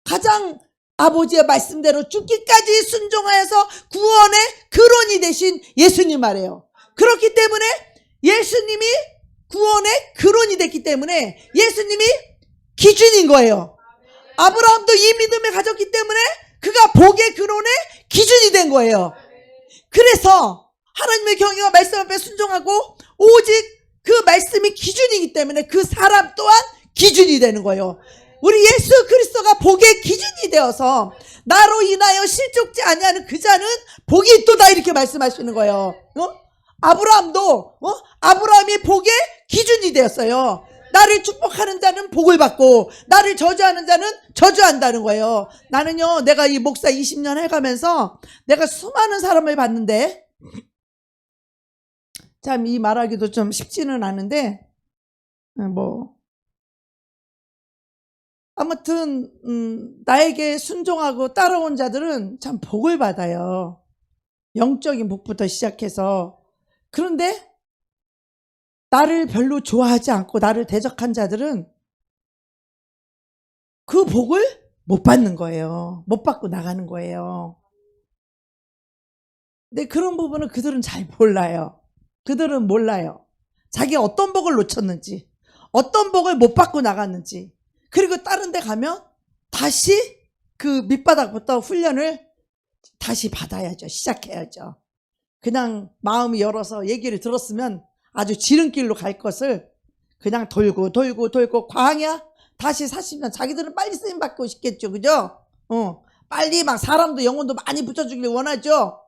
가장 아버지의 말씀대로 죽기까지 순종하여서 구원의 근원이 되신 예수님 말이에요. 그렇기 때문에 예수님이 구원의 근원이 됐기 때문에 예수님이 기준인 거예요. 아브라함도 이 믿음을 가졌기 때문에 그가 복의 근원의 기준이 된 거예요. 그래서 하나님의 경영과 말씀 앞에 순종하고 오직 그 말씀이 기준이기 때문에 그 사람 또한 기준이 되는 거예요. 우리 예수 그리스도가 복의 기준이 되어서 나로 인하여 실족지 아니하는 그 자는 복이 있도다 이렇게 말씀하시는 거예요. 아브라함도 아브라함이 복의 기준이 되었어요. 나를 축복하는 자는 복을 받고 나를 저주하는 자는 저주한다는 거예요. 나는요 내가 이 목사 20년 해가면서 내가 수많은 사람을 봤는데 참 이 말하기도 좀 쉽지는 않은데 아무튼 나에게 순종하고 따라온 자들은 참 복을 받아요. 영적인 복부터 시작해서. 그런데 나를 별로 좋아하지 않고 나를 대적한 자들은 그 복을 못 받는 거예요. 못 받고 나가는 거예요. 근데 그런 부분은 그들은 잘 몰라요. 그들은 몰라요. 자기가 어떤 복을 놓쳤는지, 어떤 복을 못 받고 나갔는지. 그리고 다른 데 가면 다시 그 밑바닥부터 훈련을 다시 받아야죠. 시작해야죠. 그냥 마음이 열어서 얘기를 들었으면 아주 지름길로 갈 것을 그냥 돌고 광야 다시 40년. 자기들은 빨리 쓰임 받고 싶겠죠. 그죠? 빨리 막 사람도 영혼도 많이 붙여주길 원하죠.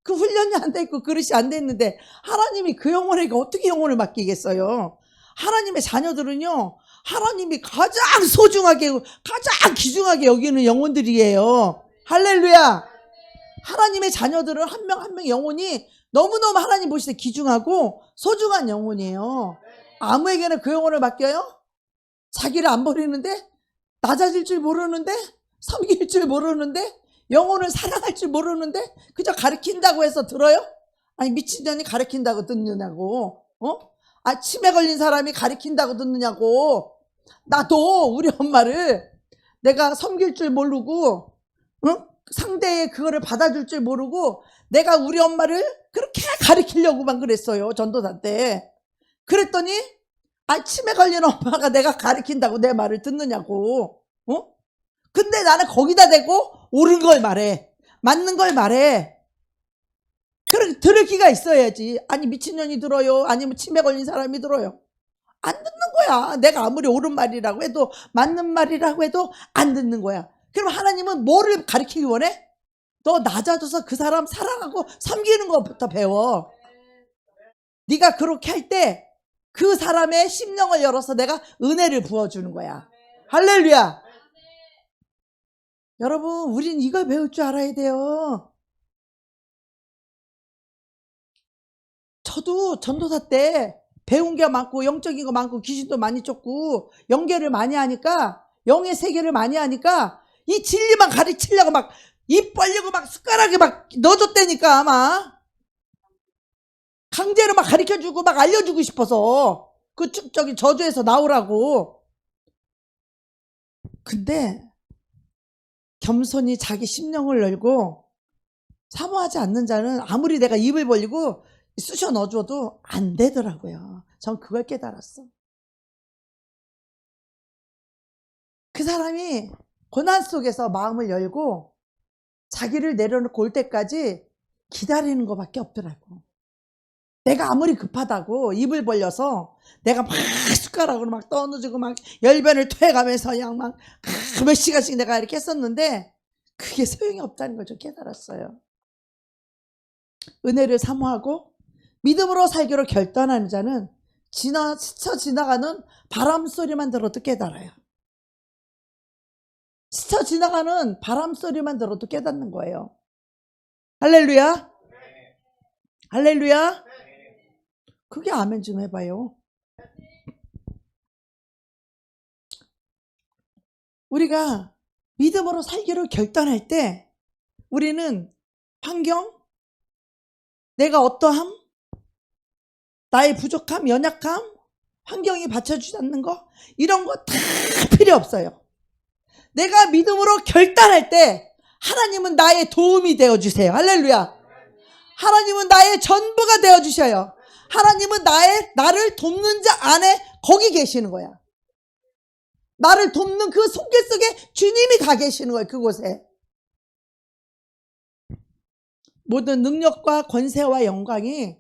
그 훈련이 안 돼 있고 그릇이 안 돼 있는데 하나님이 그 영혼에게 어떻게 영혼을 맡기겠어요? 하나님의 자녀들은요, 하나님이 가장 소중하게, 가장 귀중하게 여기는 영혼들이에요. 할렐루야. 하나님의 자녀들은 한 명 한 명 영혼이 너무너무 하나님 보실 때 귀중하고 소중한 영혼이에요. 아무에게나 그 영혼을 맡겨요? 자기를 안 버리는데, 낮아질 줄 모르는데, 섬길 줄 모르는데, 영혼을 사랑할 줄 모르는데, 그저 가르친다고 해서 들어요? 아니, 미친년이 가르친다고 듣느냐고. 치매 걸린 사람이 가르친다고 듣느냐고. 나도 우리 엄마를 내가 섬길 줄 모르고, 상대의 그거를 받아줄 줄 모르고 내가 우리 엄마를 그렇게 가르치려고만 그랬어요. 전도사 때. 그랬더니 치매 걸린 엄마가 내가 가르친다고 내 말을 듣느냐고. 근데 나는 거기다 대고 옳은 걸 말해, 맞는 걸 말해. 들을 기가 있어야지. 아니, 미친년이 들어요? 아니면 치매 걸린 사람이 들어요? 안 듣는 거야. 내가 아무리 옳은 말이라고 해도, 맞는 말이라고 해도 안 듣는 거야. 그럼 하나님은 뭐를 가르치기 원해? 너 낮아져서 그 사람 사랑하고 섬기는 것부터 배워. 네가 그렇게 할 때 그 사람의 심령을 열어서 내가 은혜를 부어주는 거야. 할렐루야. 여러분, 우린 이걸 배울 줄 알아야 돼요. 저도 전도사 때 배운 게 많고 영적인 거 많고 귀신도 많이 쫓고 영계를 많이 하니까, 영의 세계를 많이 하니까 이 진리만 가르치려고 막 입 벌리고 막 숟가락에 막 넣어줬다니까. 아마 강제로 막 가르쳐주고 막 알려주고 싶어서 저기 저주에서 나오라고. 근데 겸손히 자기 심령을 열고 사모하지 않는 자는 아무리 내가 입을 벌리고 쑤셔 넣어줘도 안 되더라고요. 전 그걸 깨달았어. 그 사람이 고난 속에서 마음을 열고 자기를 내려놓고 올 때까지 기다리는 것밖에 없더라고. 내가 아무리 급하다고 입을 벌려서 내가 막 숟가락으로 막 떠넣어주고 막 열변을 토해가면서 그냥 막 몇 시간씩 내가 이렇게 했었는데 그게 소용이 없다는 걸 좀 깨달았어요. 은혜를 사모하고 믿음으로 살기로 결단하는 자는 스쳐 지나가는 바람 소리만 들어도 깨달아요. 스쳐 지나가는 바람 소리만 들어도 깨닫는 거예요. 할렐루야. 할렐루야. 그게 아멘 좀 해봐요. 우리가 믿음으로 살기로 결단할 때 우리는 환경, 내가 어떠함, 나의 부족함, 연약함, 환경이 받쳐주지 않는 거, 이런 거 다 필요 없어요. 내가 믿음으로 결단할 때 하나님은 나의 도움이 되어주세요. 할렐루야. 하나님은 나의 전부가 되어주셔요. 하나님은 나를 돕는 자 안에 거기 계시는 거야. 나를 돕는 그 손길 속에 주님이 가 계시는 거예요. 그곳에. 모든 능력과 권세와 영광이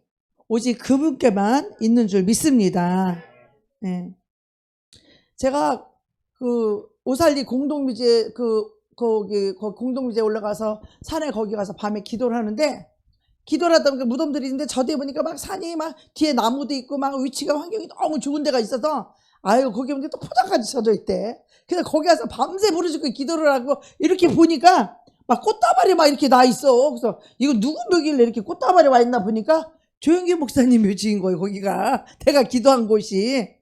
오직 그분께만 있는 줄 믿습니다. 네. 제가 그 오살리 공동묘지에 거기 공동묘지에 올라가서 산에 거기 가서 밤에 기도를 하는데, 기도를 하다 보니까 무덤들이 있는데 저 뒤에 보니까 막 산이 막 뒤에 나무도 있고 막 위치가 환경이 너무 좋은 데가 있어서, 아유, 거기 보니까 또 포장까지 쳐져 있대. 그래서 거기 가서 밤새 부르짖고 기도를 하고 이렇게 보니까 막 꽃다발이 막 이렇게 나 있어. 그래서 이거 누구 묘길래 이렇게 꽃다발이 와 있나 보니까 조영기 목사님 묘지인 거예요. 거기가 내가 기도한 곳이.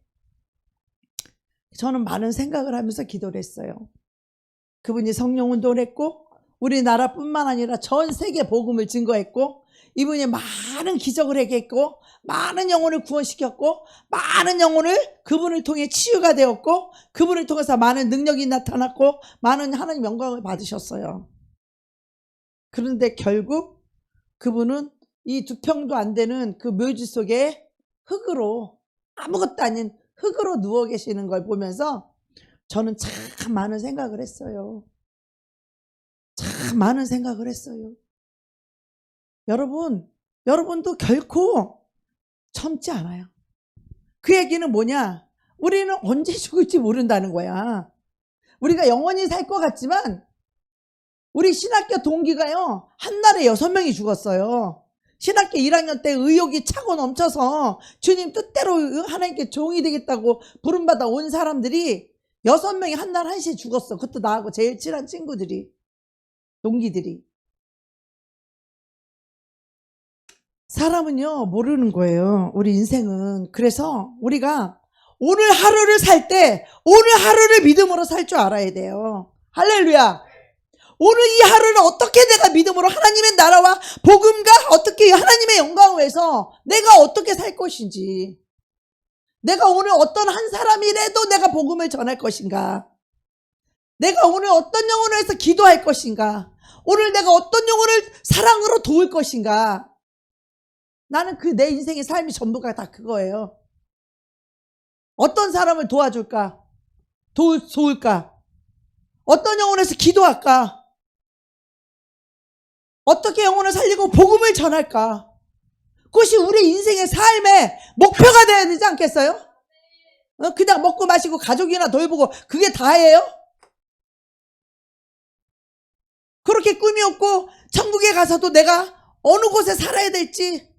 저는 많은 생각을 하면서 기도를 했어요. 그분이 성령 운동을 했고 우리나라뿐만 아니라 전 세계 복음을 증거했고, 이분이 많은 기적을 했고 많은 영혼을 구원시켰고 많은 영혼을 그분을 통해 치유가 되었고 그분을 통해서 많은 능력이 나타났고 많은 하나님 영광을 받으셨어요. 그런데 결국 그분은 이 2평도 안 되는 그 묘지 속에 흙으로, 아무것도 아닌 흙으로 누워 계시는 걸 보면서 저는 참 많은 생각을 했어요. 참 많은 생각을 했어요. 여러분도 결코 젊지 않아요. 그 얘기는 뭐냐? 우리는 언제 죽을지 모른다는 거야. 우리가 영원히 살 것 같지만 우리 신학교 동기가요, 한 날에 6명이 죽었어요. 신학교 1학년 때 의욕이 차고 넘쳐서 주님 뜻대로 하나님께 종이 되겠다고 부름받아 온 사람들이 6명이 한날 1시에 죽었어. 그것도 나하고 제일 친한 친구들이, 동기들이. 사람은요 모르는 거예요. 우리 인생은. 그래서 우리가 오늘 하루를 살 때 오늘 하루를 믿음으로 살 줄 알아야 돼요. 할렐루야. 오늘 이 하루를 어떻게 내가 믿음으로 하나님의 나라와 복음과 어떻게 하나님의 영광을 위해서 내가 어떻게 살 것인지, 내가 오늘 어떤 한 사람이라도 내가 복음을 전할 것인가, 내가 오늘 어떤 영혼을 위해서 기도할 것인가, 오늘 내가 어떤 영혼을 사랑으로 도울 것인가. 나는 그 내 인생의 삶이 전부가 다 그거예요. 어떤 사람을 도와줄까, 도울까, 어떤 영혼을 위해서 기도할까, 어떻게 영혼을 살리고 복음을 전할까. 그것이 우리 인생의 삶의 목표가 되어야 되지 않겠어요? 그냥 먹고 마시고 가족이나 돌보고 그게 다예요? 그렇게 꿈이 없고 천국에 가서도 내가 어느 곳에 살아야 될지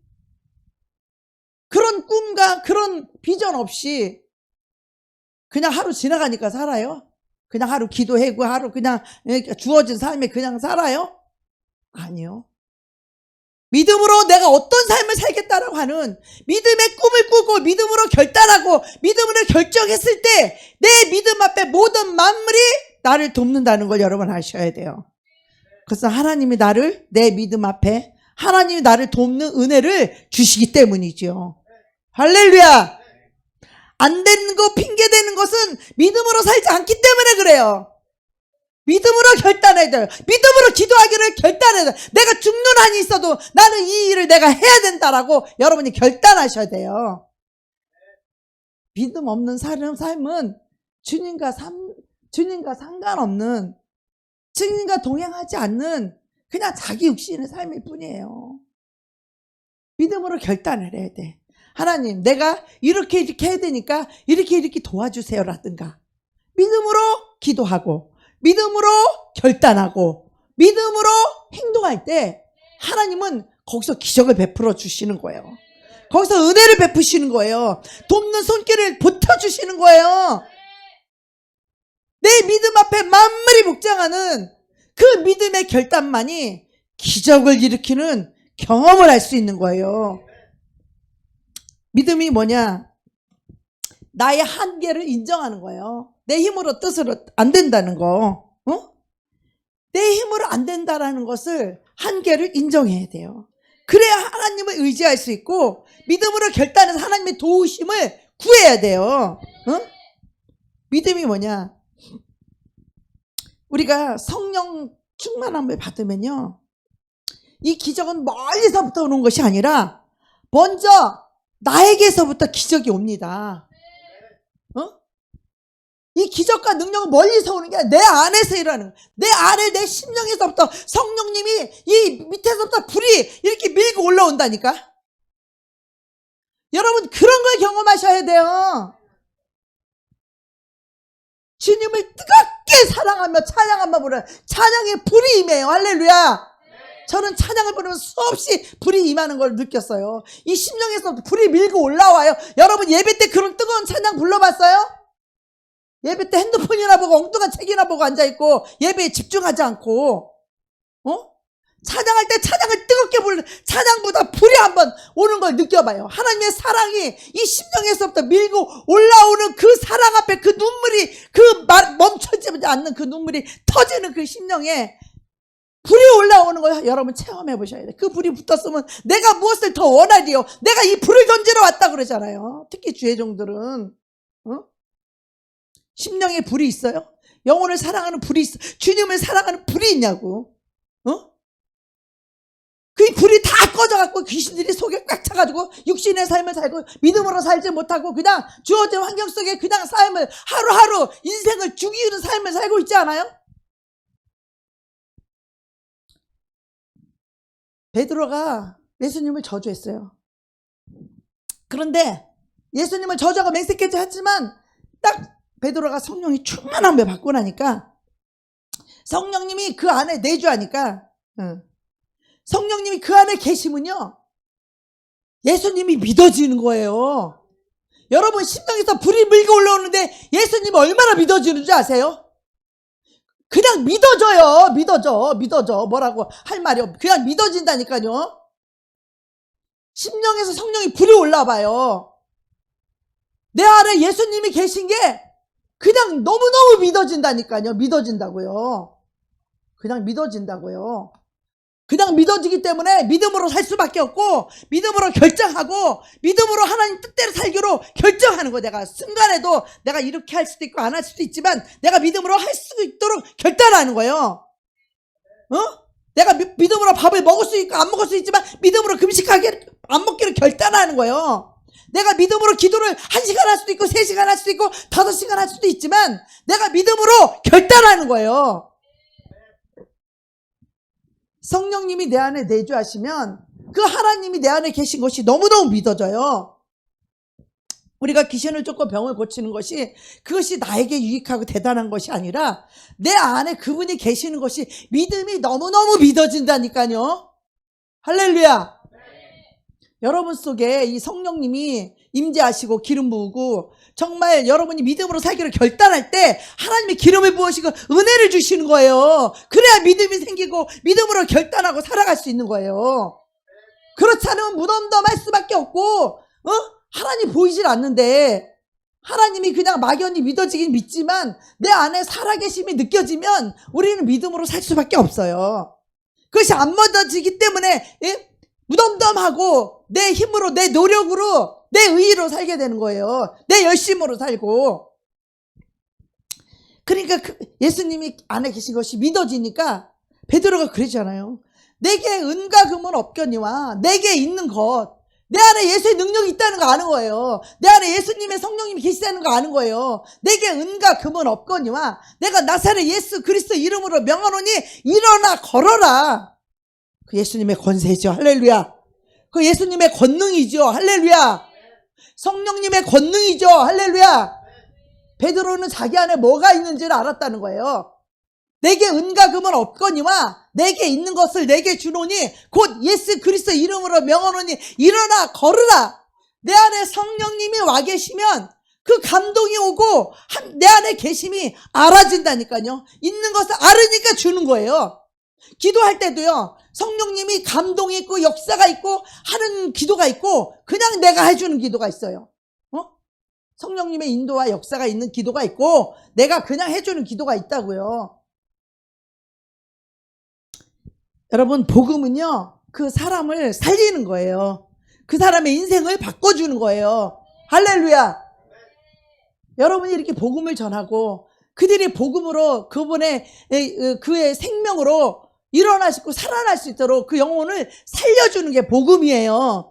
그런 꿈과 그런 비전 없이 그냥 하루 지나가니까 살아요? 그냥 하루 기도하고 하루 그냥 주어진 삶에 그냥 살아요? 아니요. 믿음으로 내가 어떤 삶을 살겠다라고 하는 믿음의 꿈을 꾸고 믿음으로 결단하고 믿음으로 결정했을 때 내 믿음 앞에 모든 만물이 나를 돕는다는 걸 여러분 아셔야 돼요. 그래서 하나님이 나를 내 믿음 앞에 하나님이 나를 돕는 은혜를 주시기 때문이죠. 할렐루야. 안 되는 거 핑계 대는 것은 믿음으로 살지 않기 때문에 그래요. 믿음으로 결단해야 돼요. 믿음으로 기도하기를 결단해야 돼요. 내가 죽는 한이 있어도 나는 이 일을 내가 해야 된다라고 여러분이 결단하셔야 돼요. 믿음 없는 삶은 주님과 상관없는, 주님과 동행하지 않는 그냥 자기 육신의 삶일 뿐이에요. 믿음으로 결단을 해야 돼. 하나님, 내가 이렇게 해야 되니까 이렇게 도와주세요라든가, 믿음으로 기도하고 믿음으로 결단하고 믿음으로 행동할 때 하나님은 거기서 기적을 베풀어 주시는 거예요. 거기서 은혜를 베푸시는 거예요. 돕는 손길을 보태주시는 거예요. 내 믿음 앞에 만물이 복장하는 그 믿음의 결단만이 기적을 일으키는 경험을 할 수 있는 거예요. 믿음이 뭐냐? 나의 한계를 인정하는 거예요. 내 힘으로 뜻으로 안 된다는 거. 내 힘으로 안 된다라는 것을 한계를 인정해야 돼요. 그래야 하나님을 의지할 수 있고 믿음으로 결단해서 하나님의 도우심을 구해야 돼요. 믿음이 뭐냐? 우리가 성령 충만함을 받으면요, 이 기적은 멀리서부터 오는 것이 아니라 먼저 나에게서부터 기적이 옵니다. 이 기적과 능력은 멀리서 오는 게 아니라 내 안에서 일어나는 거예요. 내 안에 내 심령에서부터 성령님이 이 밑에서부터 불이 이렇게 밀고 올라온다니까. 여러분 그런 걸 경험하셔야 돼요. 주님을 뜨겁게 사랑하며 찬양하며 부르는 찬양의 불이 임해요. 할렐루야. 저는 찬양을 부르면 수없이 불이 임하는 걸 느꼈어요. 이 심령에서 불이 밀고 올라와요. 여러분 예배 때 그런 뜨거운 찬양 불러봤어요? 예배 때 핸드폰이나 보고 엉뚱한 책이나 보고 앉아있고 예배에 집중하지 않고 찬양할 때 찬양을 뜨겁게 부르는 찬양보다 불이 한번 오는 걸 느껴봐요. 하나님의 사랑이 이 심령에서부터 밀고 올라오는 그 사랑 앞에 그 눈물이 멈춰지지 않는 그 눈물이 터지는 그 심령에 불이 올라오는 걸 여러분 체험해 보셔야 돼요. 그 불이 붙었으면 내가 무엇을 더 원하리요? 내가 이 불을 던지러 왔다 그러잖아요. 특히 주의종들은 심령에 불이 있어요? 영혼을 사랑하는 불이 있어? 주님을 사랑하는 불이 있냐고? 그 불이 다 꺼져갖고 귀신들이 속에 꽉 차가지고 육신의 삶을 살고 믿음으로 살지 못하고 그냥 주어진 환경 속에 그냥 삶을 하루하루 인생을 죽이는 삶을 살고 있지 않아요? 베드로가 예수님을 저주했어요. 그런데 예수님을 저주하고 맹세까지 했지만 딱 베드로가 성령이 충만함을 받고 나니까 성령님이 그 안에 내주하니까 성령님이 그 안에 계시면요 예수님이 믿어지는 거예요. 여러분 심령에서 불이 밀고 올라오는데 예수님 얼마나 믿어지는 줄 아세요? 그냥 믿어져요. 믿어져. 뭐라고 할 말이 없. 그냥 믿어진다니까요. 심령에서 성령이 불이 올라와요. 내 안에 예수님이 계신 게 그냥 너무너무 믿어진다니까요. 믿어진다고요. 그냥 믿어진다고요. 그냥 믿어지기 때문에 믿음으로 살 수밖에 없고 믿음으로 결정하고 믿음으로 하나님 뜻대로 살기로 결정하는 거예요. 내가 순간에도 내가 이렇게 할 수도 있고 안 할 수도 있지만 내가 믿음으로 할 수 있도록 결단하는 거예요. 내가 믿음으로 밥을 먹을 수 있고 안 먹을 수 있지만 믿음으로 금식하게 안 먹기로 결단하는 거예요. 내가 믿음으로 기도를 1시간 할 수도 있고 3시간 할 수도 있고 5시간 할 수도 있지만 내가 믿음으로 결단하는 거예요. 성령님이 내 안에 내주하시면 그 하나님이 내 안에 계신 것이 너무너무 믿어져요. 우리가 귀신을 쫓고 병을 고치는 것이 그것이 나에게 유익하고 대단한 것이 아니라 내 안에 그분이 계시는 것이 믿음이 너무너무 믿어진다니까요. 할렐루야. 여러분 속에 이 성령님이 임재하시고 기름 부으고 정말 여러분이 믿음으로 살기를 결단할 때 하나님이 기름을 부으시고 은혜를 주시는 거예요. 그래야 믿음이 생기고 믿음으로 결단하고 살아갈 수 있는 거예요. 그렇지 않으면 무덤덤할 수밖에 없고 하나님 보이질 않는데 하나님이 그냥 막연히 믿어지긴 믿지만 내 안에 살아계심이 느껴지면 우리는 믿음으로 살 수밖에 없어요. 그것이 안 믿어지기 때문에 무덤덤하고 내 힘으로 내 노력으로 내 의의로 살게 되는 거예요. 내 열심으로 살고. 그러니까 예수님이 안에 계신 것이 믿어지니까 베드로가 그러잖아요. 내게 은과 금은 없거니와 내게 있는 것, 내 안에 예수의 능력이 있다는 거 아는 거예요. 내 안에 예수님의 성령님이 계시다는 거 아는 거예요. 내게 은과 금은 없거니와 내가 나사렛 예수 그리스도 이름으로 명하노니 일어나 걸어라. 그 예수님의 권세죠. 할렐루야. 그 예수님의 권능이죠. 할렐루야. 성령님의 권능이죠. 할렐루야. 베드로는 자기 안에 뭐가 있는지를 알았다는 거예요. 내게 은과 금은 없거니와 내게 있는 것을 내게 주노니 곧 예수 그리스도 이름으로 명하노니 일어나 걸으라. 내 안에 성령님이 와 계시면 그 감동이 오고 내 안에 계심이 알아진다니까요. 있는 것을 알으니까 주는 거예요. 기도할 때도요. 성령님이 감동이 있고 역사가 있고 하는 기도가 있고 그냥 내가 해주는 기도가 있어요. 성령님의 인도와 역사가 있는 기도가 있고 내가 그냥 해주는 기도가 있다고요. 여러분 복음은요. 그 사람을 살리는 거예요. 그 사람의 인생을 바꿔주는 거예요. 할렐루야. 여러분이 이렇게 복음을 전하고 그들이 복음으로 그의 생명으로 일어나시고 살아날 수 있도록 그 영혼을 살려주는 게 복음이에요.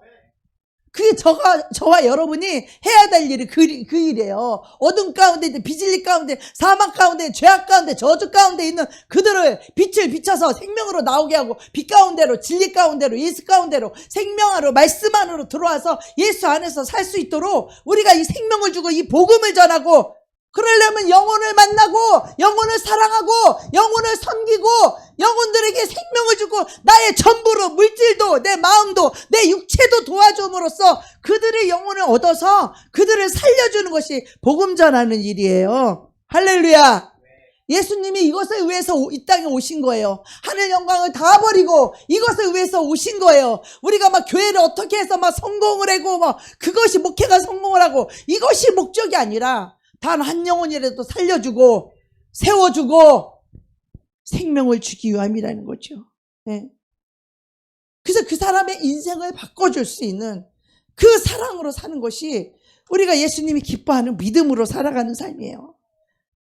그게 저와 여러분이 해야 될 일이 그 일이에요. 어둠 가운데 있는 비진리 가운데 사망 가운데 죄악 가운데 저주 가운데 있는 그들을 빛을 비춰서 생명으로 나오게 하고 빛 가운데로 진리 가운데로 예수 가운데로 생명 안으로 말씀 안으로 들어와서 예수 안에서 살 수 있도록 우리가 이 생명을 주고 이 복음을 전하고 그러려면 영혼을 만나고 영혼을 사랑하고 영혼을 섬기고 영혼들에게 생명을 주고 나의 전부로 물질도 내 마음도 내 육체도 도와줌으로써 그들의 영혼을 얻어서 그들을 살려주는 것이 복음 전하는 일이에요. 할렐루야. 예수님이 이것을 위해서 이 땅에 오신 거예요. 하늘 영광을 다 버리고 이것을 위해서 오신 거예요. 우리가 막 교회를 어떻게 해서 막 성공을 하고 막 그것이 목회가 성공을 하고 이것이 목적이 아니라 단 한 영혼이라도 살려주고 세워주고 생명을 주기 위함이라는 거죠. 네. 그래서 그 사람의 인생을 바꿔줄 수 있는 그 사랑으로 사는 것이 우리가 예수님이 기뻐하는 믿음으로 살아가는 삶이에요.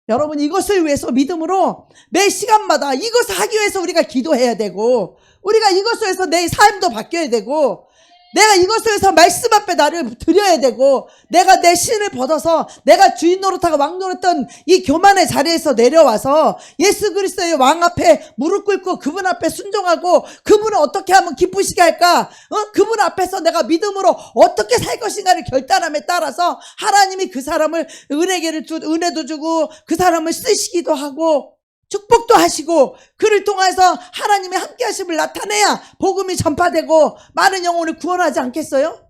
여러분 이것을 위해서 믿음으로 매 시간마다 이것을 하기 위해서 우리가 기도해야 되고 우리가 이것을 위해서 내 삶도 바뀌어야 되고 내가 이것을 위해서 말씀 앞에 나를 드려야 되고 내가 내 신을 벗어서 내가 주인 노릇하고 왕 노릇했던 이 교만의 자리에서 내려와서 예수 그리스도의 왕 앞에 무릎 꿇고 그분 앞에 순종하고 그분을 어떻게 하면 기쁘시게 할까? 그분 앞에서 내가 믿음으로 어떻게 살 것인가를 결단함에 따라서 하나님이 그 사람을 은혜도 주고 그 사람을 쓰시기도 하고 축복도 하시고 그를 통해서 하나님의 함께 하심을 나타내야 복음이 전파되고 많은 영혼을 구원하지 않겠어요?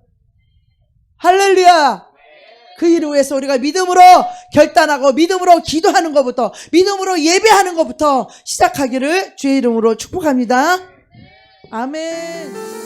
할렐루야. 그 일을 위해서 우리가 믿음으로 결단하고 믿음으로 기도하는 것부터, 믿음으로 예배하는 것부터 시작하기를 주의 이름으로 축복합니다. 아멘.